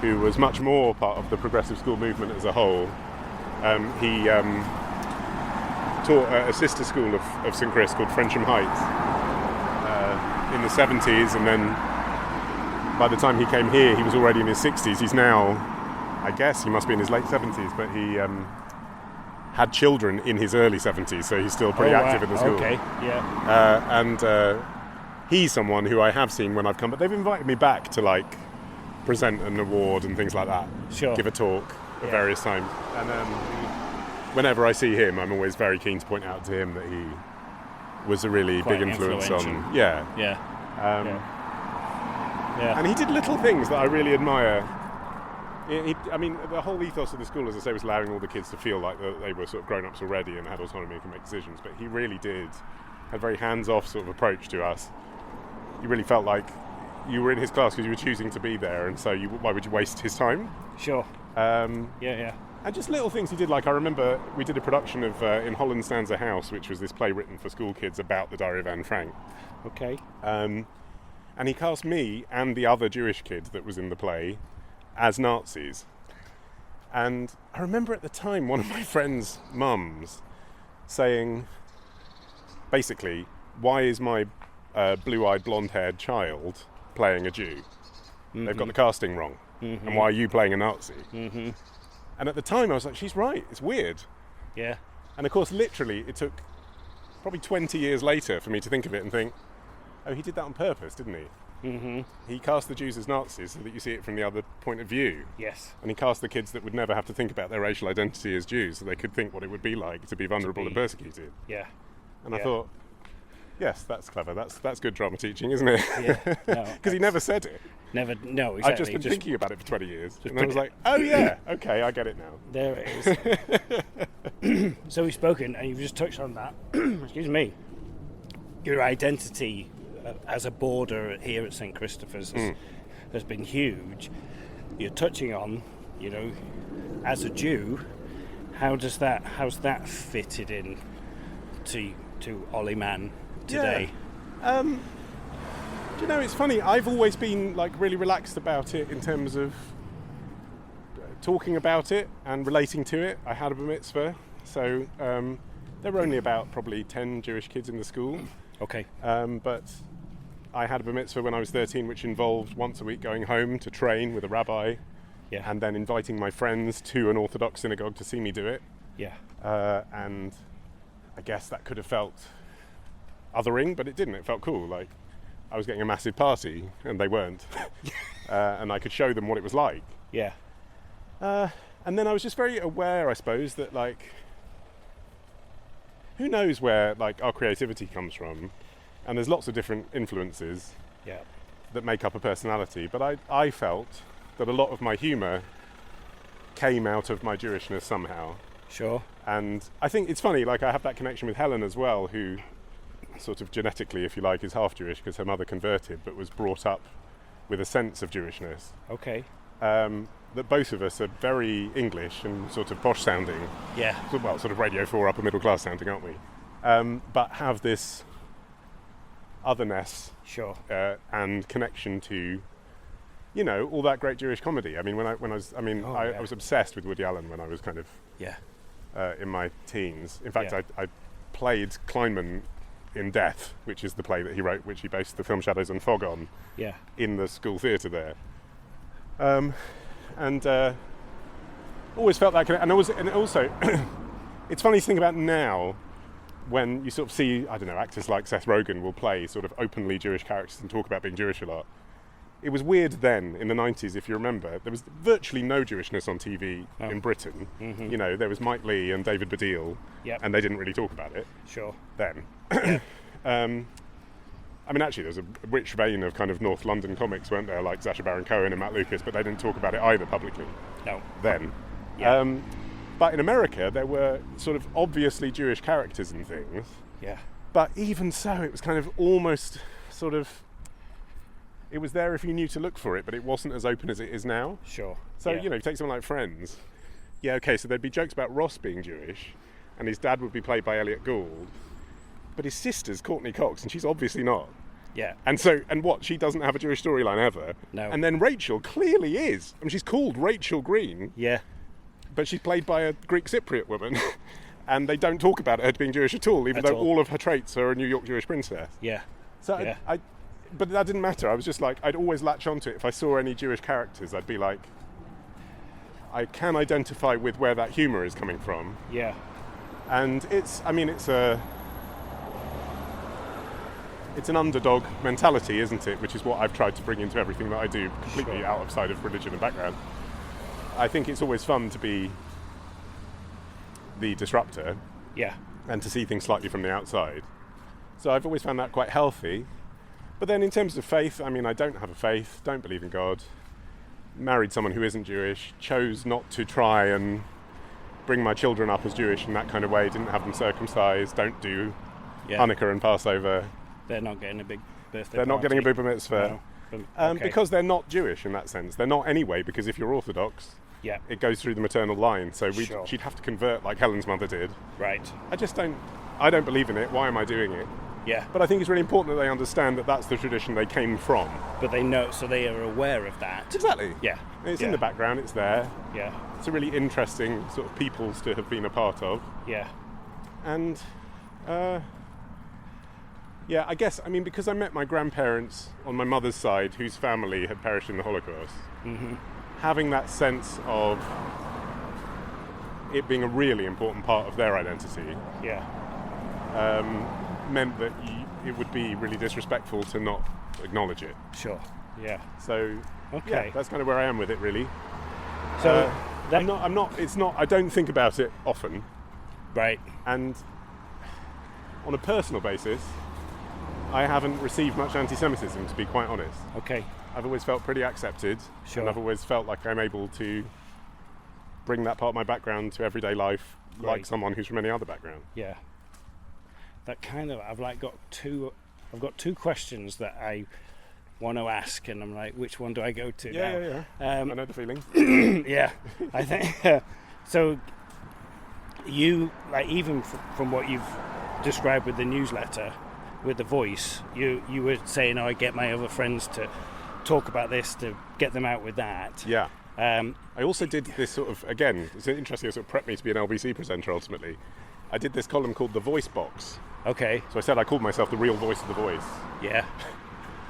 who was much more part of the progressive school movement as a whole. He taught at a sister school of St Chris called Frensham Heights in the 70s, and then by the time he came here he was already in his 60s. He's now, I guess he must be in his late 70s, but he had children in his early 70s, so he's still pretty active in the school. Okay, yeah. And he's someone who I have seen when I've come, but they've invited me back to like present an award and things like that. Sure. Give a talk at various times. And whenever I see him, I'm always very keen to point out to him that he was a really Quite big influence on. Yeah. And he did little things that I really admire. I mean, the whole ethos of the school, as I say, was allowing all the kids to feel like they were sort of grown-ups already and had autonomy and could make decisions. But he really did have a very hands-off sort of approach to us. You really felt like you were in his class because you were choosing to be there, and so why would you waste his time? Sure. And just little things he did, like I remember we did a production of In Holland Stands a House, which was this play written for school kids about the Diary of Anne Frank. Okay. And he cast me and the other Jewish kid that was in the play as Nazis. And I remember at the time one of my friend's mums saying, basically, why is my blue-eyed, blonde-haired child playing a Jew? Mm-hmm. They've got the casting wrong. Mm-hmm. And why are you playing a Nazi? Mm-hmm. And at the time I was like, she's right, it's weird. Yeah. And of course, literally, it took probably 20 years later for me to think of it and think, oh, he did that on purpose, didn't he? Mm-hmm. He cast the Jews as Nazis so that you see it from the other point of view. Yes. And he cast the kids that would never have to think about their racial identity as Jews, so they could think what it would be like to be vulnerable and persecuted. Yeah. And I thought, yes, that's clever. That's good drama teaching, isn't it? Yeah. Because he never said it. No, exactly. I've just been thinking about it for 20 years. And I was like, oh yeah, okay, I get it now. There it is. So we've spoken, and you've just touched on that. Excuse me. Your identity as a boarder here at St Christopher's has been huge. You're touching on, as a Jew, how's that fitted in to Olly Mann today? Yeah. It's funny. I've always been like really relaxed about it in terms of talking about it and relating to it. I had a bar mitzvah, so there were only about probably 10 Jewish kids in the school. Okay. But I had a bar mitzvah when I was 13, which involved once a week going home to train with a rabbi, and then inviting my friends to an Orthodox synagogue to see me do it. Yeah. And I guess that could have felt othering, but it didn't. It felt cool. Like I was getting a massive party, and they weren't, and I could show them what it was like. Yeah. And then I was just very aware, I suppose, that like, who knows where like our creativity comes from. And there's lots of different influences that make up a personality. But I felt that a lot of my humour came out of my Jewishness somehow. Sure. And I think it's funny, like I have that connection with Helen as well, who sort of genetically, if you like, is half Jewish because her mother converted, but was brought up with a sense of Jewishness. Okay. That both of us are very English and sort of posh sounding. Yeah. Well, sort of Radio 4 upper middle class sounding, aren't we? But have this otherness, and connection to, all that great Jewish comedy. I mean, I was obsessed with Woody Allen when I was kind of in my teens. In fact, I played Kleinman in Death, which is the play that he wrote, which he based the film Shadows and Fog on. Yeah. In the school theatre there, and always felt that connection. And also, it's funny to think about now. When you sort of see, I don't know, actors like Seth Rogen will play sort of openly Jewish characters and talk about being Jewish a lot. It was weird then, in the 90s, if you remember. There was virtually no Jewishness on TV in Britain. Mm-hmm. There was Mike Leigh and David Baddiel, and they didn't really talk about it then. I mean, actually, there was a rich vein of kind of North London comics, weren't there, like Sacha Baron Cohen and Matt Lucas, but they didn't talk about it either publicly. No. Then. Yeah. But in America, there were sort of obviously Jewish characters and things. Yeah. But even so, it was kind of almost sort of... It was there if you knew to look for it, but it wasn't as open as it is now. Sure. So, take someone like Friends. Yeah, okay, so there'd be jokes about Ross being Jewish, and his dad would be played by Elliot Gould, but his sister's Courtney Cox, and she's obviously not. Yeah. And what? She doesn't have a Jewish storyline ever. No. And then Rachel clearly is. I mean, she's called Rachel Green. Yeah. But she's played by a Greek Cypriot woman. And they don't talk about her being Jewish at all, even though all of her traits are a New York Jewish princess. Yeah. So yeah. But that didn't matter. I was just like, I'd always latch onto it. If I saw any Jewish characters, I'd be like, I can identify with where that humour is coming from. Yeah. And it's an underdog mentality, isn't it? Which is what I've tried to bring into everything that I do, completely outside of religion and background. I think it's always fun to be the disruptor. Yeah. And to see things slightly from the outside. So I've always found that quite healthy. But then in terms of faith, I mean, I don't have a faith, don't believe in God, married someone who isn't Jewish, chose not to try and bring my children up as Jewish in that kind of way, didn't have them circumcised, don't do Hanukkah and Passover. They're not getting a big birthday They're not party. getting a big bar mitzvah. No. Because they're not Jewish in that sense. They're not anyway, because if you're Orthodox, it goes through the maternal line. So she'd have to convert like Helen's mother did. Right. I don't believe in it. Why am I doing it? Yeah. But I think it's really important that they understand that that's the tradition they came from. But they know, so they are aware of that. Exactly. Yeah. It's in the background, it's there. Yeah. It's a really interesting sort of peoples to have been a part of. Yeah. And, I guess, I mean, because I met my grandparents on my mother's side, whose family had perished in the Holocaust, having that sense of it being a really important part of their identity, meant that it would be really disrespectful to not acknowledge it. Sure. Yeah. So, that's kind of where I am with it, really. So I don't think about it often. Right. And on a personal basis, I haven't received much anti-Semitism, to be quite honest. Okay. I've always felt pretty accepted. Sure. And I've always felt like I'm able to bring that part of my background to everyday life, like someone who's from any other background. Yeah. That kind of, I've got two questions that I want to ask, and I'm like, which one do I go to now? Yeah. I know the feeling. Yeah, I think so. You, like, even from what you've described with the newsletter, with the voice, you were saying, I get my other friends to talk about this, to get them out with that. Yeah. I also did this sort of, again, it's interesting, it sort of prepped me to be an LBC presenter ultimately. I did this column called The Voice Box. Okay. So I said I called myself the real voice of the voice. Yeah.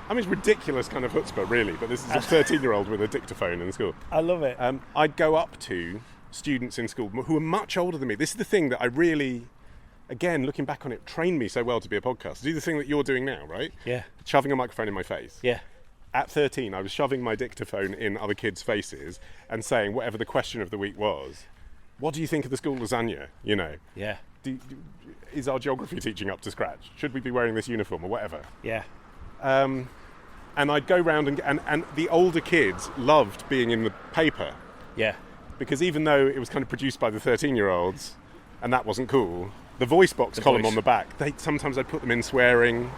I mean, it's ridiculous kind of chutzpah, really, but this is a 13-year-old with a dictaphone in school. I love it. I'd go up to students in school who are much older than me. This is the thing that I really, again, looking back on it, trained me so well to be a podcaster. Do the thing that you're doing now, right? Yeah. Shoving a microphone in my face. Yeah. At 13, I was shoving my dictaphone in other kids' faces and saying whatever the question of the week was. What do you think of the school lasagna? You know? Yeah. Is our geography teaching up to scratch? Should we be wearing this uniform or whatever? Yeah. And I'd go round and the older kids loved being in the paper. Yeah. Because even though it was kind of produced by the 13-year-olds, and that wasn't cool, the voice box column on the back, sometimes I'd put them in swearing,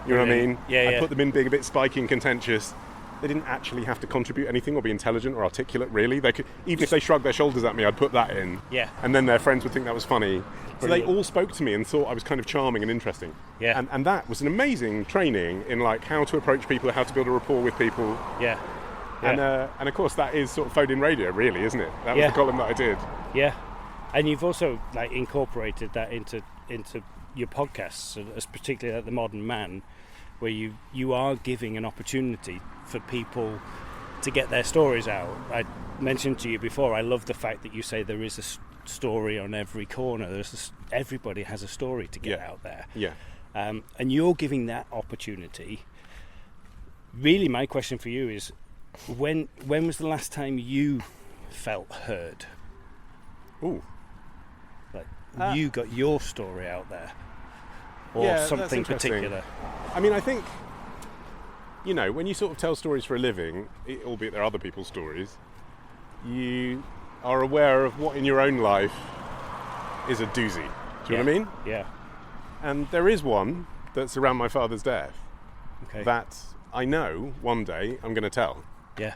you know what I mean? Yeah, I'd put them in being a bit spiky and contentious. They didn't actually have to contribute anything or be intelligent or articulate, really. They could, even if they shrugged their shoulders at me, I'd put that in. Yeah. And then their friends would think that was funny. So Brilliant. they all spoke to me and thought I was kind of charming and interesting. Yeah. And that was an amazing training in like how to approach people, how to build a rapport with people. Yeah. And of course that is sort of phone-in radio, really, isn't it? That was the column that I did. Yeah. And you've also like incorporated that into your podcasts, as particularly like The Modern Man, where you are giving an opportunity for people to get their stories out. I mentioned to you before, I love the fact that you say there is a story on every corner. Everybody has a story to get out there. Yeah. And you're giving that opportunity. Really, my question for you is, when was the last time you felt heard? Ooh. Like you got your story out there, or something particular. I mean, I think, you know, when you sort of tell stories for a living, albeit they're other people's stories, you are aware of what in your own life is a doozy. Do you know what I mean? Yeah. And there is one that's around my father's death that I know one day I'm going to tell. Yeah.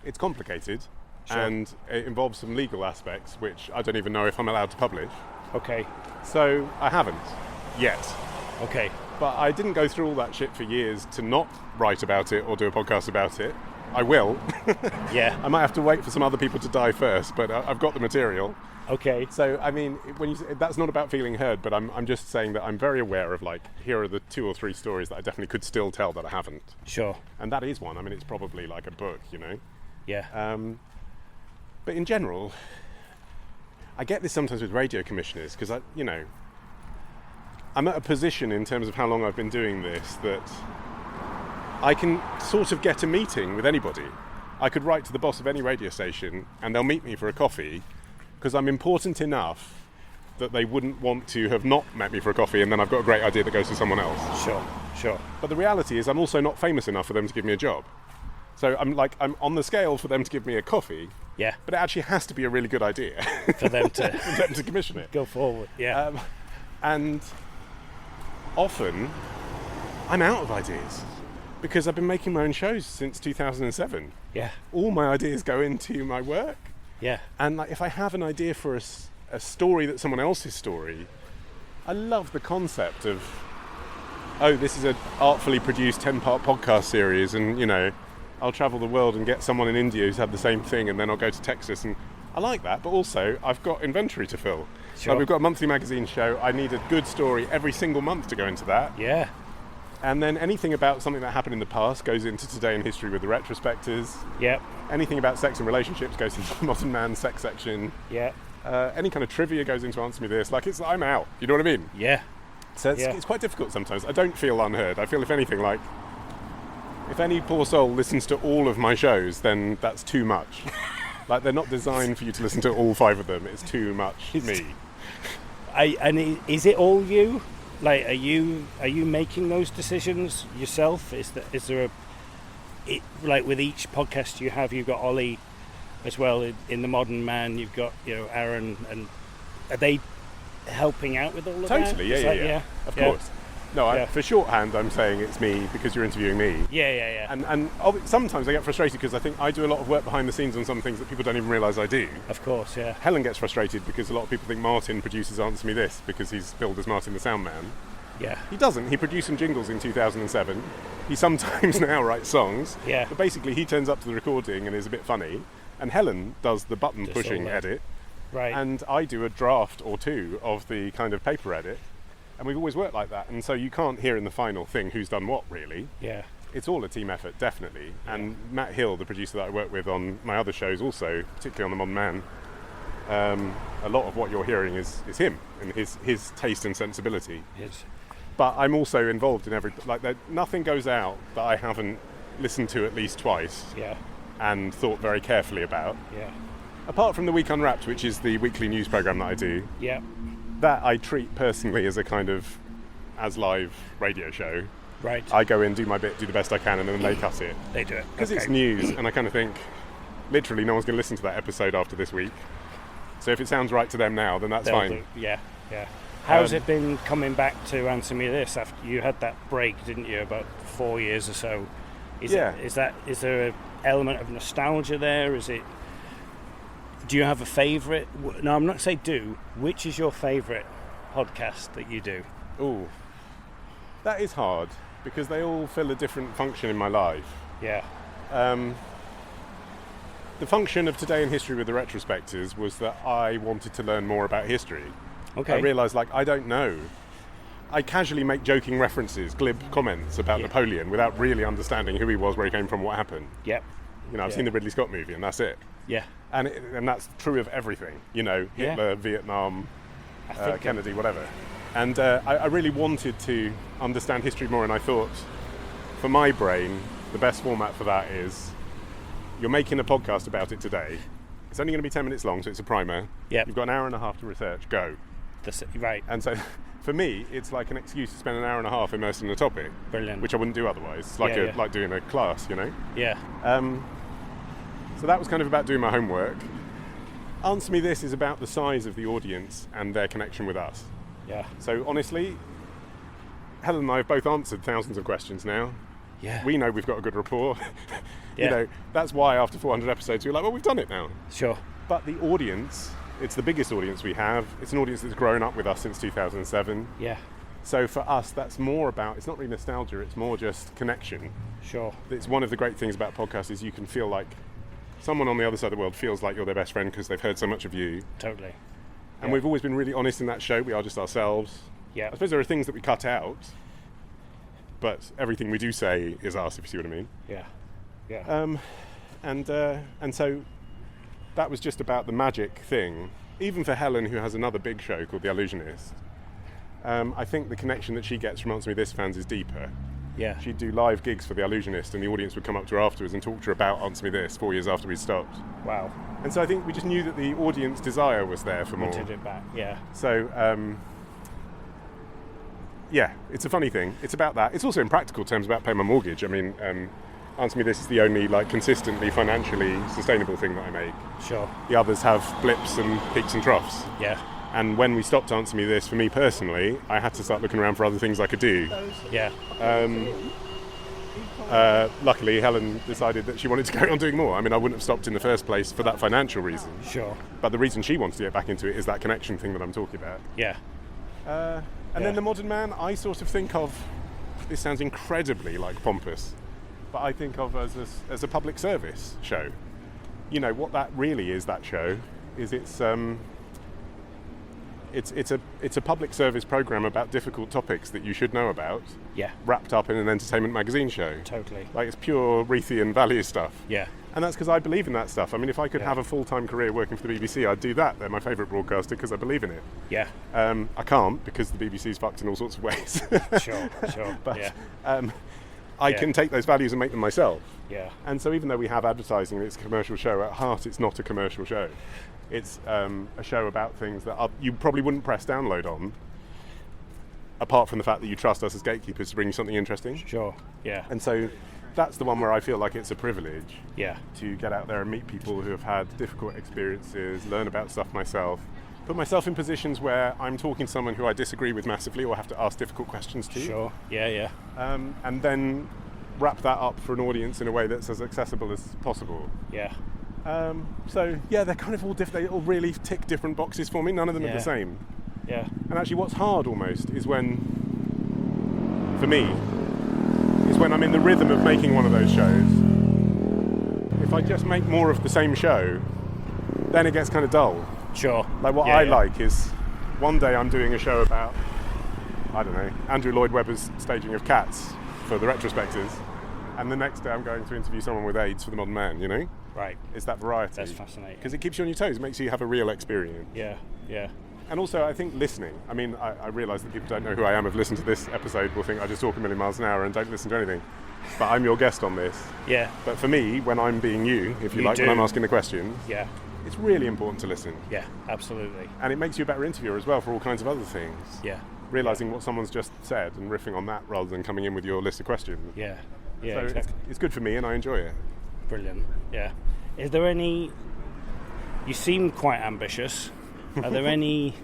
It's complicated, Sure. and it involves some legal aspects, which I don't even know if I'm allowed to publish. Okay. So I haven't yet. Okay. But I didn't go through all that shit for years to not write about it or do a podcast about it. I will. Yeah. I might have to wait for some other people to die first, but I've got the material. Okay. So, I mean, when you say, that's not about feeling heard, but I'm just saying that I'm very aware of, like, here are the 2 or 3 stories that I definitely could still tell that I haven't. Sure. And that is one. I mean, it's probably like a book, you know? Yeah. But in general, I get this sometimes with radio commissioners, because, I'm at a position in terms of how long I've been doing this that I can sort of get a meeting with anybody. I could write to the boss of any radio station and they'll meet me for a coffee because I'm important enough that they wouldn't want to have not met me for a coffee and then I've got a great idea that goes to someone else. Sure. But the reality is I'm also not famous enough for them to give me a job. So I'm on the scale for them to give me a coffee. Yeah. But it actually has to be a really good idea For them to for them to commission it. go forward. Yeah. And often I'm out of ideas because I've been making my own shows since 2007. Yeah. All my ideas go into my work. Yeah. And like, if I have an idea for a story that's someone else's story, I love the concept of, this is an artfully produced 10-part podcast series and, I'll travel the world and get someone in India who's had the same thing and then I'll go to Texas. And I like that, but also I've got inventory to fill. Sure. Like we've got a monthly magazine show. I need a good story every single month to go into that. Yeah. And then anything about something that happened in the past goes into Today in History with the retrospectors. Yep. Anything about sex and relationships goes into the Modern Man sex section. Yeah. Any kind of trivia goes into Answer Me This. Like, I'm out. You know what I mean? Yeah. So it's quite difficult sometimes. I don't feel unheard. I feel, if anything, like, if any poor soul listens to all of my shows, then that's too much. Like, they're not designed for you to listen to all 5 of them. It's too much me. And is it all you? Like, are you making those decisions yourself? Is there like with each podcast you've got Olly as well in the Modern Man. You've got Aaron, and are they helping out with all of that? Totally, yeah. Of course. No, for shorthand, I'm saying it's me because you're interviewing me. Yeah. And sometimes I get frustrated because I think I do a lot of work behind the scenes on some things that people don't even realise I do. Of course, yeah. Helen gets frustrated because a lot of people think Martin produces Answer Me This because he's billed as Martin the Sound Man. Yeah. He doesn't. He produced some jingles in 2007. He sometimes now writes songs. Yeah. But basically he turns up to the recording and is a bit funny. And Helen does the button pushing edit. Right. And I do a draft or 2 of the kind of paper edit. And we've always worked like that. And so you can't hear in the final thing who's done what, really. Yeah. It's all a team effort, definitely. And Matt Hill, the producer that I work with on my other shows also, particularly on The Modern Man, a lot of what you're hearing is him and his taste and sensibility. Yes. But I'm also involved in nothing goes out that I haven't listened to at least twice. Yeah. And thought very carefully about. Yeah. Apart from The Week Unwrapped, which is the weekly news programme that I do. Yeah. That I treat personally as a kind of as-live radio show. Right. I go in, do my bit, do the best I can, and then they cut it. They do it. Because it's news, and I kind of think, literally, no one's going to listen to that episode after this week. So if it sounds right to them now, then that's fine. Yeah. How's it been coming back to Answer Me This after you had that break, didn't you, about 4 years or so? Is there an element of nostalgia there? Do you have a favourite? No, I'm not saying do. Which is your favourite podcast that you do? Ooh, that is hard because they all fill a different function in my life. Yeah. The function of Today in History with the retrospectors was that I wanted to learn more about history. Okay. I realised, I don't know. I casually make joking references, glib comments about Napoleon without really understanding who he was, where he came from, what happened. Yep. I've seen the Ridley Scott movie and that's it. Yeah. And that's true of everything. Hitler, Vietnam, Kennedy, whatever. And I really wanted to understand history more, and I thought, for my brain, the best format for that is you're making a podcast about it today. It's only going to be 10 minutes long, so it's a primer. Yep. You've got an hour and a half to research. Go. That's it, right. And so, for me, it's like an excuse to spend an hour and a half immersed in a topic. Brilliant. Which I wouldn't do otherwise. It's like doing a class, Yeah. So that was kind of about doing my homework. Answer Me This is about the size of the audience and their connection with us. Yeah. So honestly, Helen and I have both answered thousands of questions now. Yeah. We know we've got a good rapport. Yeah. That's why after 400 episodes we're like, well, we've done it now. Sure. But the audience, it's the biggest audience we have. It's an audience that's grown up with us since 2007. Yeah. So for us, that's more about, it's not really nostalgia, it's more just connection. Sure. It's one of the great things about podcasts is you can feel like someone on the other side of the world feels like you're their best friend because they've heard so much of you. Totally. And we've always been really honest in that show. We are just ourselves. Yeah. I suppose there are things that we cut out, but everything we do say is us, if you see what I mean. Yeah. Yeah. And so that was just about the magic thing. Even for Helen, who has another big show called The Illusionist, I think the connection that she gets from Answer Me This fans is deeper. Yeah. She'd do live gigs for The Illusionist, and the audience would come up to her afterwards and talk to her about Answer Me This 4 years after we'd stopped. Wow. And so I think we just knew that the audience desire was there for more. Wanted it back, yeah. So, yeah, it's a funny thing. It's about that. It's also in practical terms about paying my mortgage. I mean, Answer Me This is the only consistently financially sustainable thing that I make. Sure. The others have blips and peaks and troughs. Yeah. And when we stopped Answer Me This, for me personally, I had to start looking around for other things I could do. Yeah. Luckily, Helen decided that she wanted to carry on doing more. I mean, I wouldn't have stopped in the first place for that financial reason. Sure. But the reason she wants to get back into it is that connection thing that I'm talking about. Yeah. And then The Modern Man, I sort of think of, this sounds incredibly pompous, but I think of as a public service show. You know, what that really is, that show, is it's a public service program about difficult topics that you should know about. Yeah. Wrapped up in an entertainment magazine show. Totally. It's pure Reithian value stuff. Yeah. And that's because I believe in that stuff. I mean, if I could have a full-time career working for the BBC, I'd do that. They're my favourite broadcaster because I believe in it. Yeah. I can't because the BBC's fucked in all sorts of ways. Sure. But Yeah. I can take those values and make them myself. Yeah. And so even though we have advertising and it's a commercial show, at heart it's not a commercial show. It's a show about things that you probably wouldn't press download on, apart from the fact that you trust us as gatekeepers to bring you something interesting. Sure. Yeah. And so that's the one where I feel like it's a privilege to get out there and meet people who have had difficult experiences, learn about stuff myself, put myself in positions where I'm talking to someone who I disagree with massively or have to ask difficult questions to. Sure. Yeah. And then wrap that up for an audience in a way that's as accessible as possible. Yeah. So yeah, they're kind of all different. They all really tick different boxes for me. None of them are the same. Yeah. And actually, what's hard almost is for me, when I'm in the rhythm of making one of those shows. If I just make more of the same show, then it gets kind of dull. Sure. What I like is, one day I'm doing a show about, I don't know, Andrew Lloyd Webber's staging of Cats for the retrospectives, and the next day I'm going to interview someone with AIDS for The Modern Man, you know? Right. It's that variety. That's fascinating. Because it keeps you on your toes, it makes you have a real experience. Yeah. And also, I think listening. I mean, I realise that people don't know who I am, have listened to this episode, will think I just talk a million miles an hour and don't listen to anything. But I'm your guest on this. Yeah. But for me, when I'm being you, if you like, when I'm asking the questions, it's really important to listen. Yeah, absolutely. And it makes you a better interviewer as well for all kinds of other things. Yeah. Realising what someone's just said and riffing on that rather than coming in with your list of questions. Yeah, so exactly. It's good for me and I enjoy it. Brilliant, yeah. Is there any... You seem quite ambitious. Are there any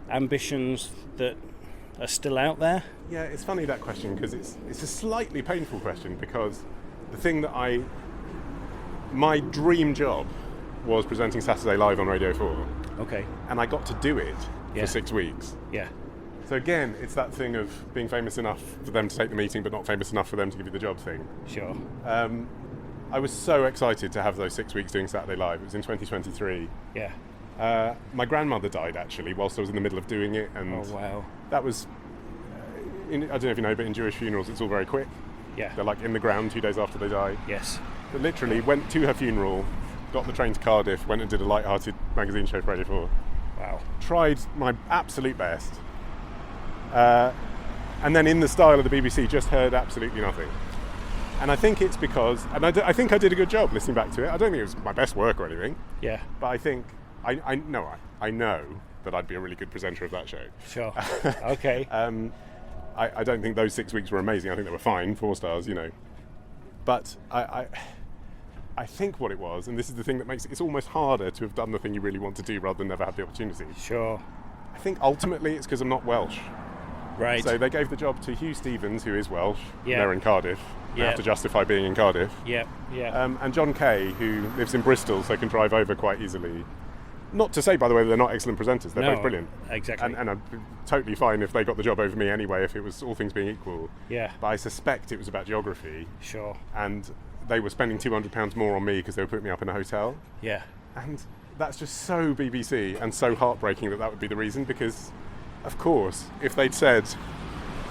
ambitions that are still out there? Yeah, it's funny that question because it's a slightly painful question because the thing that my dream job was presenting Saturday Live on Radio 4. Okay. And I got to do it for 6 weeks. Yeah. So again, it's that thing of being famous enough for them to take the meeting but not famous enough for them to give you the job thing. Sure. I was so excited to have those 6 weeks doing Saturday Live. It was in 2023. Yeah. My grandmother died actually whilst I was in the middle of doing it, and wow. That was I don't know if you know, but in Jewish funerals it's all very quick. Yeah. They're in the ground 2 days after they die. Yes. But literally went to her funeral, got the train to Cardiff, went and did a light-hearted magazine show for Radio 4. Wow. Tried my absolute best, and then in the style of the BBC just heard absolutely nothing. And I think it's because, and I think I did a good job listening back to it. I don't think it was my best work or anything. Yeah. But I think, I know that I'd be a really good presenter of that show. Sure. Okay. I don't think those 6 weeks were amazing. I think they were fine, 4 stars, you know. But I think what it was, and this is the thing that makes it's almost harder to have done the thing you really want to do rather than never have the opportunity. Sure. I think ultimately it's because I'm not Welsh. Right. So they gave the job to Hugh Stevens, who is Welsh. Yeah. They're in Cardiff. They have to justify being in Cardiff. Yeah. And John Kay, who lives in Bristol, so can drive over quite easily. Not to say, by the way, they're not excellent presenters. They're both brilliant. Exactly. And I'm totally fine if they got the job over me anyway, if it was all things being equal. Yeah. But I suspect it was about geography. Sure. And they were spending £200 more on me because they were putting me up in a hotel. Yeah. And that's just so BBC and so heartbreaking that would be the reason, because, of course, if they'd said,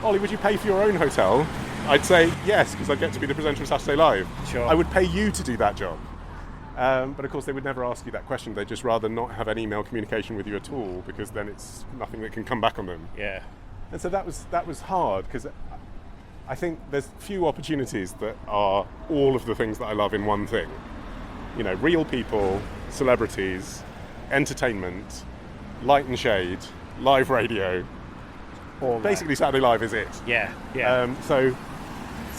Ollie, would you pay for your own hotel? I'd say yes, because I'd get to be the presenter of Saturday Live. Sure. I would pay you to do that job. But of course they would never ask you that question. They'd just rather not have any email communication with you at all, because then it's nothing that can come back on them. Yeah. And so that was hard, because I think there's few opportunities that are all of the things that I love in one thing. You know, real people, celebrities, entertainment, light and shade, live radio. Basically Saturday Live is it. Yeah, yeah. So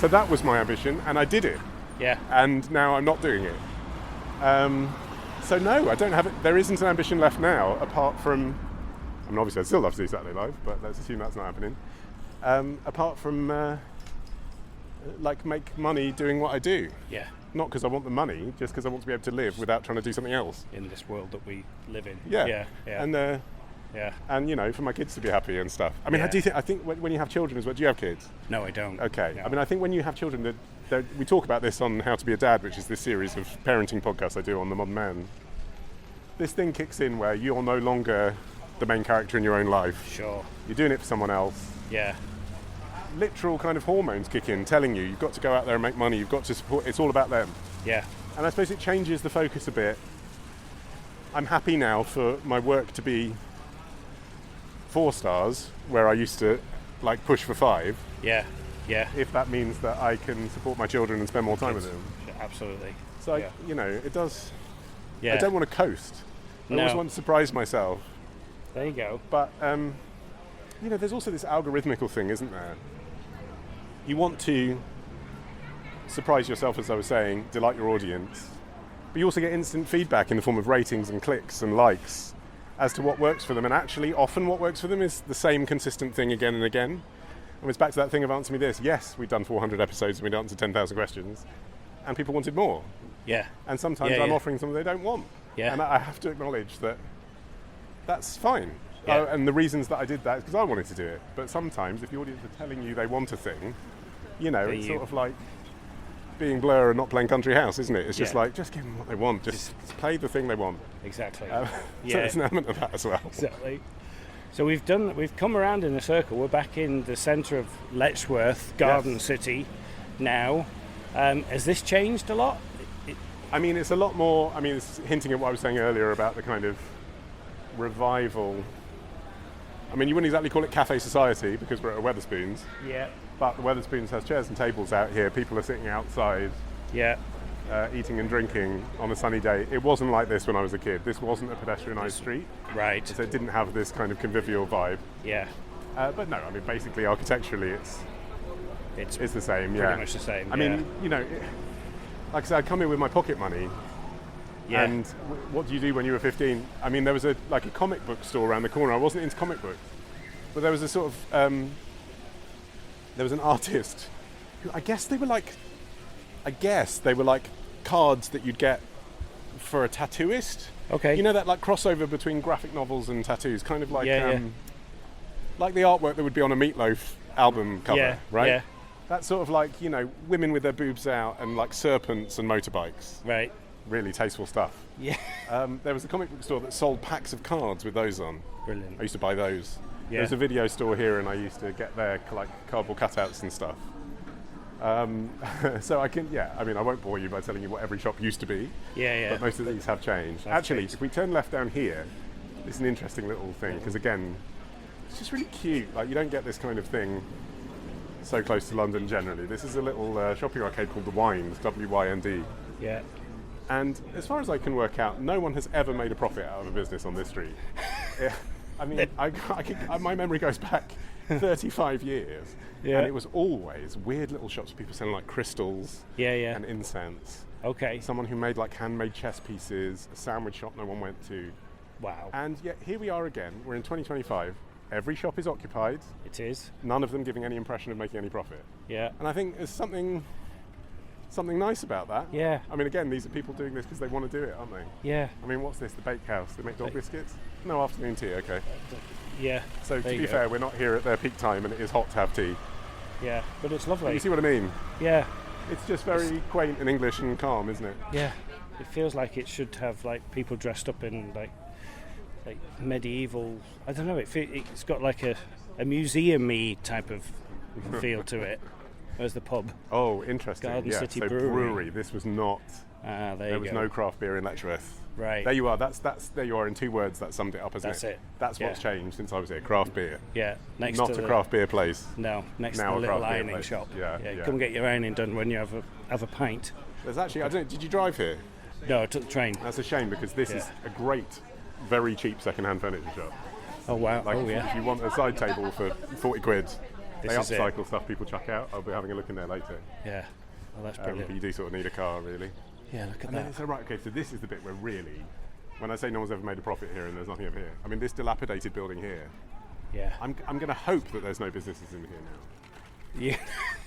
that was my ambition, and I did it. Yeah. And now I'm not doing it. So no, I don't have it. There isn't an ambition left now, apart from, I mean, obviously I'd still love to do Saturday Live, but let's assume that's not happening. Apart from, like, make money doing what I do. Yeah. Not because I want the money, just because I want to be able to live without trying to do something else. In this world that we live in. Yeah. Yeah, yeah. And, yeah. And, you know, for my kids to be happy and stuff. I mean, Yeah. I think when you have children as well, do you have kids? No, I don't. Okay. No. I mean, I think when you have children, we talk about this on How to Be a Dad, which is this series of parenting podcasts I do on The Modern Man. This thing kicks in where you're no longer the main character in your own life. Sure. You're doing it for someone else. Yeah. Literal kind of hormones kick in, telling you've got to go out there and make money, you've got to support, it's all about them. Yeah. And I suppose it changes the focus a bit. I'm happy now for my work to be 4 stars, where I used to like push for 5. Yeah. Yeah. If that means that I can support my children and spend more time with them. Absolutely. So, you know, it does. Yeah. I don't want to coast. I always want to surprise myself. There you go. But, you know, there's also this algorithmical thing, isn't there? You want to surprise yourself, as I was saying, delight your audience, but you also get instant feedback in the form of ratings and clicks and likes as to what works for them. And actually, often what works for them is the same consistent thing again and again. And it's back to that thing of answer me this. Yes, we'd done 400 episodes and we'd answered 10,000 questions, and people wanted more. Yeah. And sometimes I'm offering something they don't want. Yeah. And I have to acknowledge that that's fine. Yeah. And the reasons that I did that is because I wanted to do it. But sometimes if the audience are telling you they want a thing, you know, it's sort of like being Blur and not playing Country House, isn't it? It's just like, just give them what they want. Just play the thing they want. Exactly. So there's an element of that as well. Exactly. So we've come around in a circle. We're back in the centre of Letchworth Garden City now. Has this changed a lot? I mean, it's a lot more. I mean, it's hinting at what I was saying earlier about the kind of revival. I mean, you wouldn't exactly call it Cafe Society because we're at a Wetherspoons. Yeah. But the Wetherspoons has chairs and tables out here. People are sitting outside. Yeah. Eating and drinking on a sunny day. It wasn't like this when I was a kid. This wasn't a pedestrianised street. Right. So it didn't have this kind of convivial vibe. Yeah. But no, I mean, basically, architecturally, it's the same. Pretty much the same. I mean, you know, like I said, I'd come in with my pocket money. Yeah. And what do you do when you were 15? I mean, there was a comic book store around the corner. I wasn't into comic books, but there was a sort of there was an artist who I guess they were like cards that you'd get for a tattooist. Okay. You know that like crossover between graphic novels and tattoos, kind of like like the artwork that would be on a Meatloaf album cover, right? Yeah. That's sort of like, you know, women with their boobs out and like serpents and motorbikes. Right. Really tasteful stuff. Yeah. There was a comic book store that sold packs of cards with those on. Brilliant. I used to buy those. Yeah. There's a video store here, and I used to get their like cardboard cutouts and stuff. So I can, I mean, I won't bore you by telling you what every shop used to be. Yeah. But most of these have changed. Actually, if we turn left down here, it's an interesting little thing because again, it's just really cute. Like you don't get this kind of thing so close to London generally. This is a little shopping arcade called The Wynd, W-Y-N-D. Yeah. And as far as I can work out, no one has ever made a profit out of a business on this street. I mean, my memory goes back 35 years, and it was always weird little shops of people selling like crystals and incense. Okay. Someone who made like handmade chess pieces, a sandwich shop no one went to. Wow. And yet here we are again, we're in 2025, every shop is occupied. It is. None of them giving any impression of making any profit. Yeah. And I think there's something something nice about that. Yeah. I mean, again, these are people doing this because they want to do it, aren't they? Yeah. I mean, what's this? The bakehouse? They make dog biscuits? No, afternoon tea. Okay. Yeah. So to be fair, we're not here at their peak time, and it is hot to have tea. Yeah, but it's lovely. You see what I mean? Yeah. It's just very quaint and English and calm, isn't it? Yeah. It feels like it should have like people dressed up in like medieval. I don't know. It's got like a museum-y type of feel to it. Where's the pub? Oh, interesting. Garden City so Brewery. This was not. There was no craft beer in Letchworth. Right. There you are. That's there you are in 2 words. That summed it up, isn't it? That's it. That's what's changed since I was here. Craft beer. Yeah. Next not to a craft beer place. No. Next now to the little craft beer ironing place. shop. Yeah. Come get your ironing done when you have a pint. There's actually. I don't know. Did you drive here? No, I took the train. That's a shame because this is a great, very cheap second-hand furniture shop. Oh wow! Like if you want a side table for 40 quid, they upcycle stuff people chuck out. I'll be having a look in there later. Yeah, well that's brilliant. But you do sort of need a car, really. Yeah, look at and that. Then, so right, okay, so this is the bit where really, when I say no one's ever made a profit here and there's nothing over here, I mean this dilapidated building here. Yeah. I'm going to hope that there's no businesses in here now. Yeah.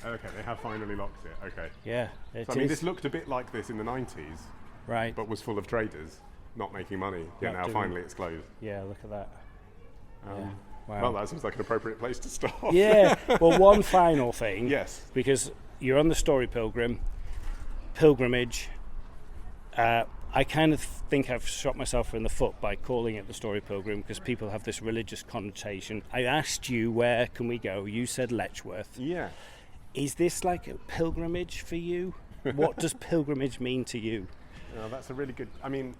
Okay, they have finally locked it. Okay. Yeah. So, I mean, this looked a bit like this in the 90s. Right. But was full of traders not making money. Yeah, now finally it's closed. Yeah, look at that. Wow. Well, that seems like an appropriate place to stop. Yeah. Well, one final thing. Yes. Because you're on the Story pilgrimage. I kind of think I've shot myself in the foot by calling it the Story Pilgrim because people have this religious connotation. I asked you, where can we go? You said Letchworth. Yeah. Is this like a pilgrimage for you? What does pilgrimage mean to you? That's a really good... I mean,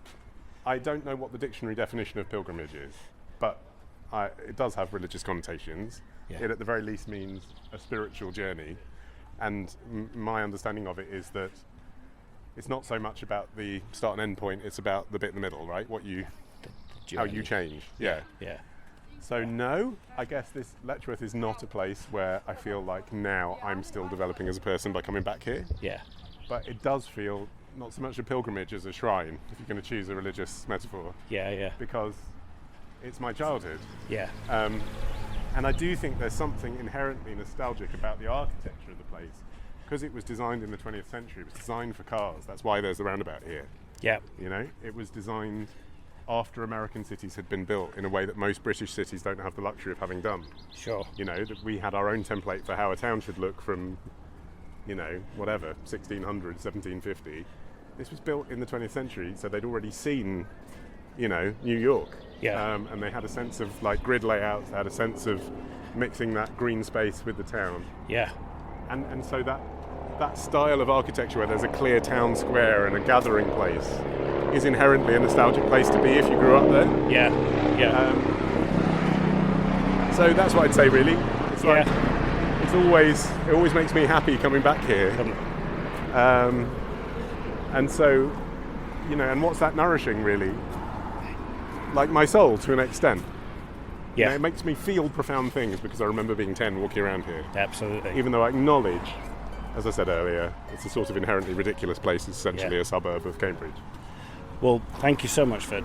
I don't know what the dictionary definition of pilgrimage is, but it does have religious connotations. Yeah. It at the very least means a spiritual journey. And my understanding of it is that it's not so much about the start and end point, it's about the bit in the middle, right? How you change. Yeah. So no, I guess this Letchworth is not a place where I feel like now I'm still developing as a person by coming back here. Yeah. But it does feel not so much a pilgrimage as a shrine, if you're going to choose a religious metaphor. Yeah. Because it's my childhood. Yeah. And I do think there's something inherently nostalgic about the architecture of the place. Because it was designed in the 20th century, it was designed for cars. That's why there's a roundabout here. Yeah. You know, it was designed after American cities had been built in a way that most British cities don't have the luxury of having done. Sure. You know, that we had our own template for how a town should look from, you know, whatever, 1600, 1750. This was built in the 20th century, so they'd already seen, you know, New York. Yeah. And they had a sense of, like, grid layouts, they had a sense of mixing that green space with the town. Yeah. And so that style of architecture where there's a clear town square and a gathering place is inherently a nostalgic place to be if you grew up there. Yeah. So that's what I'd say, really. It's like, it always makes me happy coming back here. And so, you know, and what's that nourishing, really? Like my soul, to an extent. Yeah. You know, it makes me feel profound things because I remember being 10 walking around here. Absolutely. Even though I acknowledge, as I said earlier, it's a sort of inherently ridiculous place. It's essentially a suburb of Cambridge. Well, thank you so much for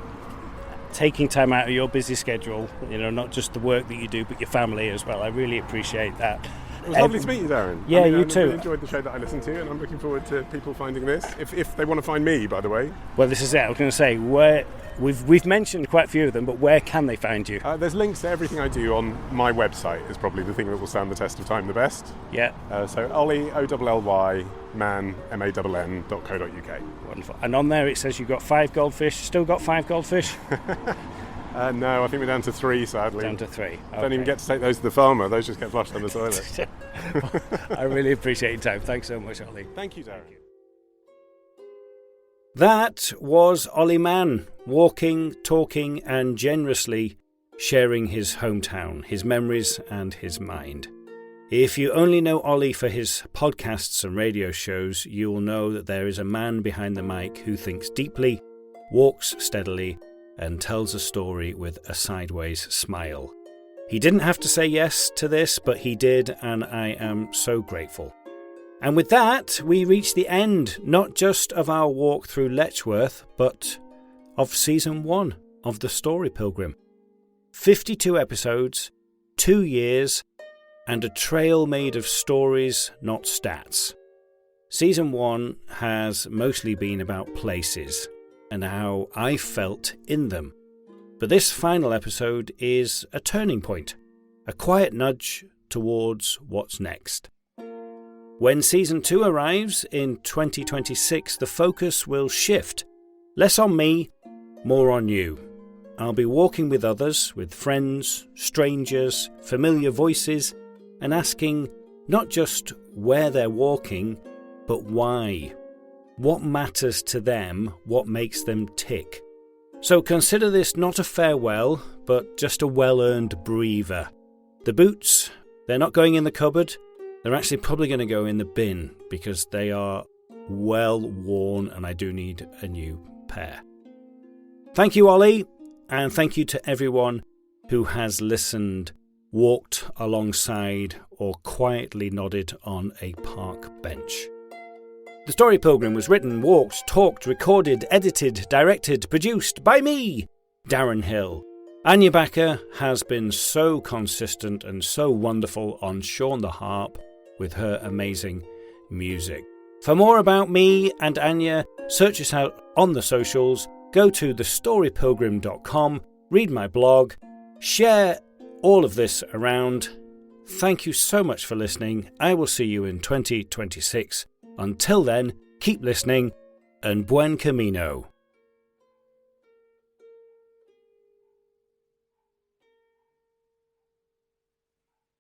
taking time out of your busy schedule, you know, not just the work that you do, but your family as well. I really appreciate that. It was lovely to meet you, Darren. Yeah, you too. I really enjoyed the show that I listened to, and I'm looking forward to people finding this. If they want to find me, by the way. Well, this is it. I was going to say, where we've mentioned quite a few of them, but where can they find you? There's links to everything I do on my website. Is probably the thing that will stand the test of time the best. Yeah. So Olly, Olly, Mann, MANN.co.uk. Wonderful. And on there it says you've got 5 goldfish. Still got 5 goldfish? No, I think we're down to 3, sadly. Down to 3. Okay. Don't even get to take those to the farmer. Those just get flushed down the toilet. I really appreciate your time. Thanks so much, Olly. Thank you, Darren. That was Olly Mann, walking, talking and generously sharing his hometown, his memories and his mind. If you only know Olly for his podcasts and radio shows, you will know that there is a man behind the mic who thinks deeply, walks steadily and tells a story with a sideways smile. He didn't have to say yes to this, but he did, and I am so grateful. And with that, we reach the end, not just of our walk through Letchworth, but of Season 1 of The Story Pilgrim. 52 episodes, 2 years, and a trail made of stories, not stats. Season 1 has mostly been about places and how I felt in them. But this final episode is a turning point, a quiet nudge towards what's next. When Season 2 arrives in 2026, the focus will shift. Less on me, more on you. I'll be walking with others, with friends, strangers, familiar voices, and asking not just where they're walking, but why. What matters to them, what makes them tick. So consider this not a farewell, but just a well-earned breather. The boots, they're not going in the cupboard. They're actually probably going to go in the bin because they are well worn and I do need a new pair. Thank you, Olly, and thank you to everyone who has listened, walked alongside, or quietly nodded on a park bench. The Story Pilgrim was written, walked, talked, recorded, edited, directed, produced by me, Darren Hill. Anya Backer has been so consistent and so wonderful on Sean the Harp with her amazing music. For more about me and Anya, search us out on the socials, go to thestorypilgrim.com, read my blog, share all of this around. Thank you so much for listening. I will see you in 2026. Until then, keep listening and buen camino.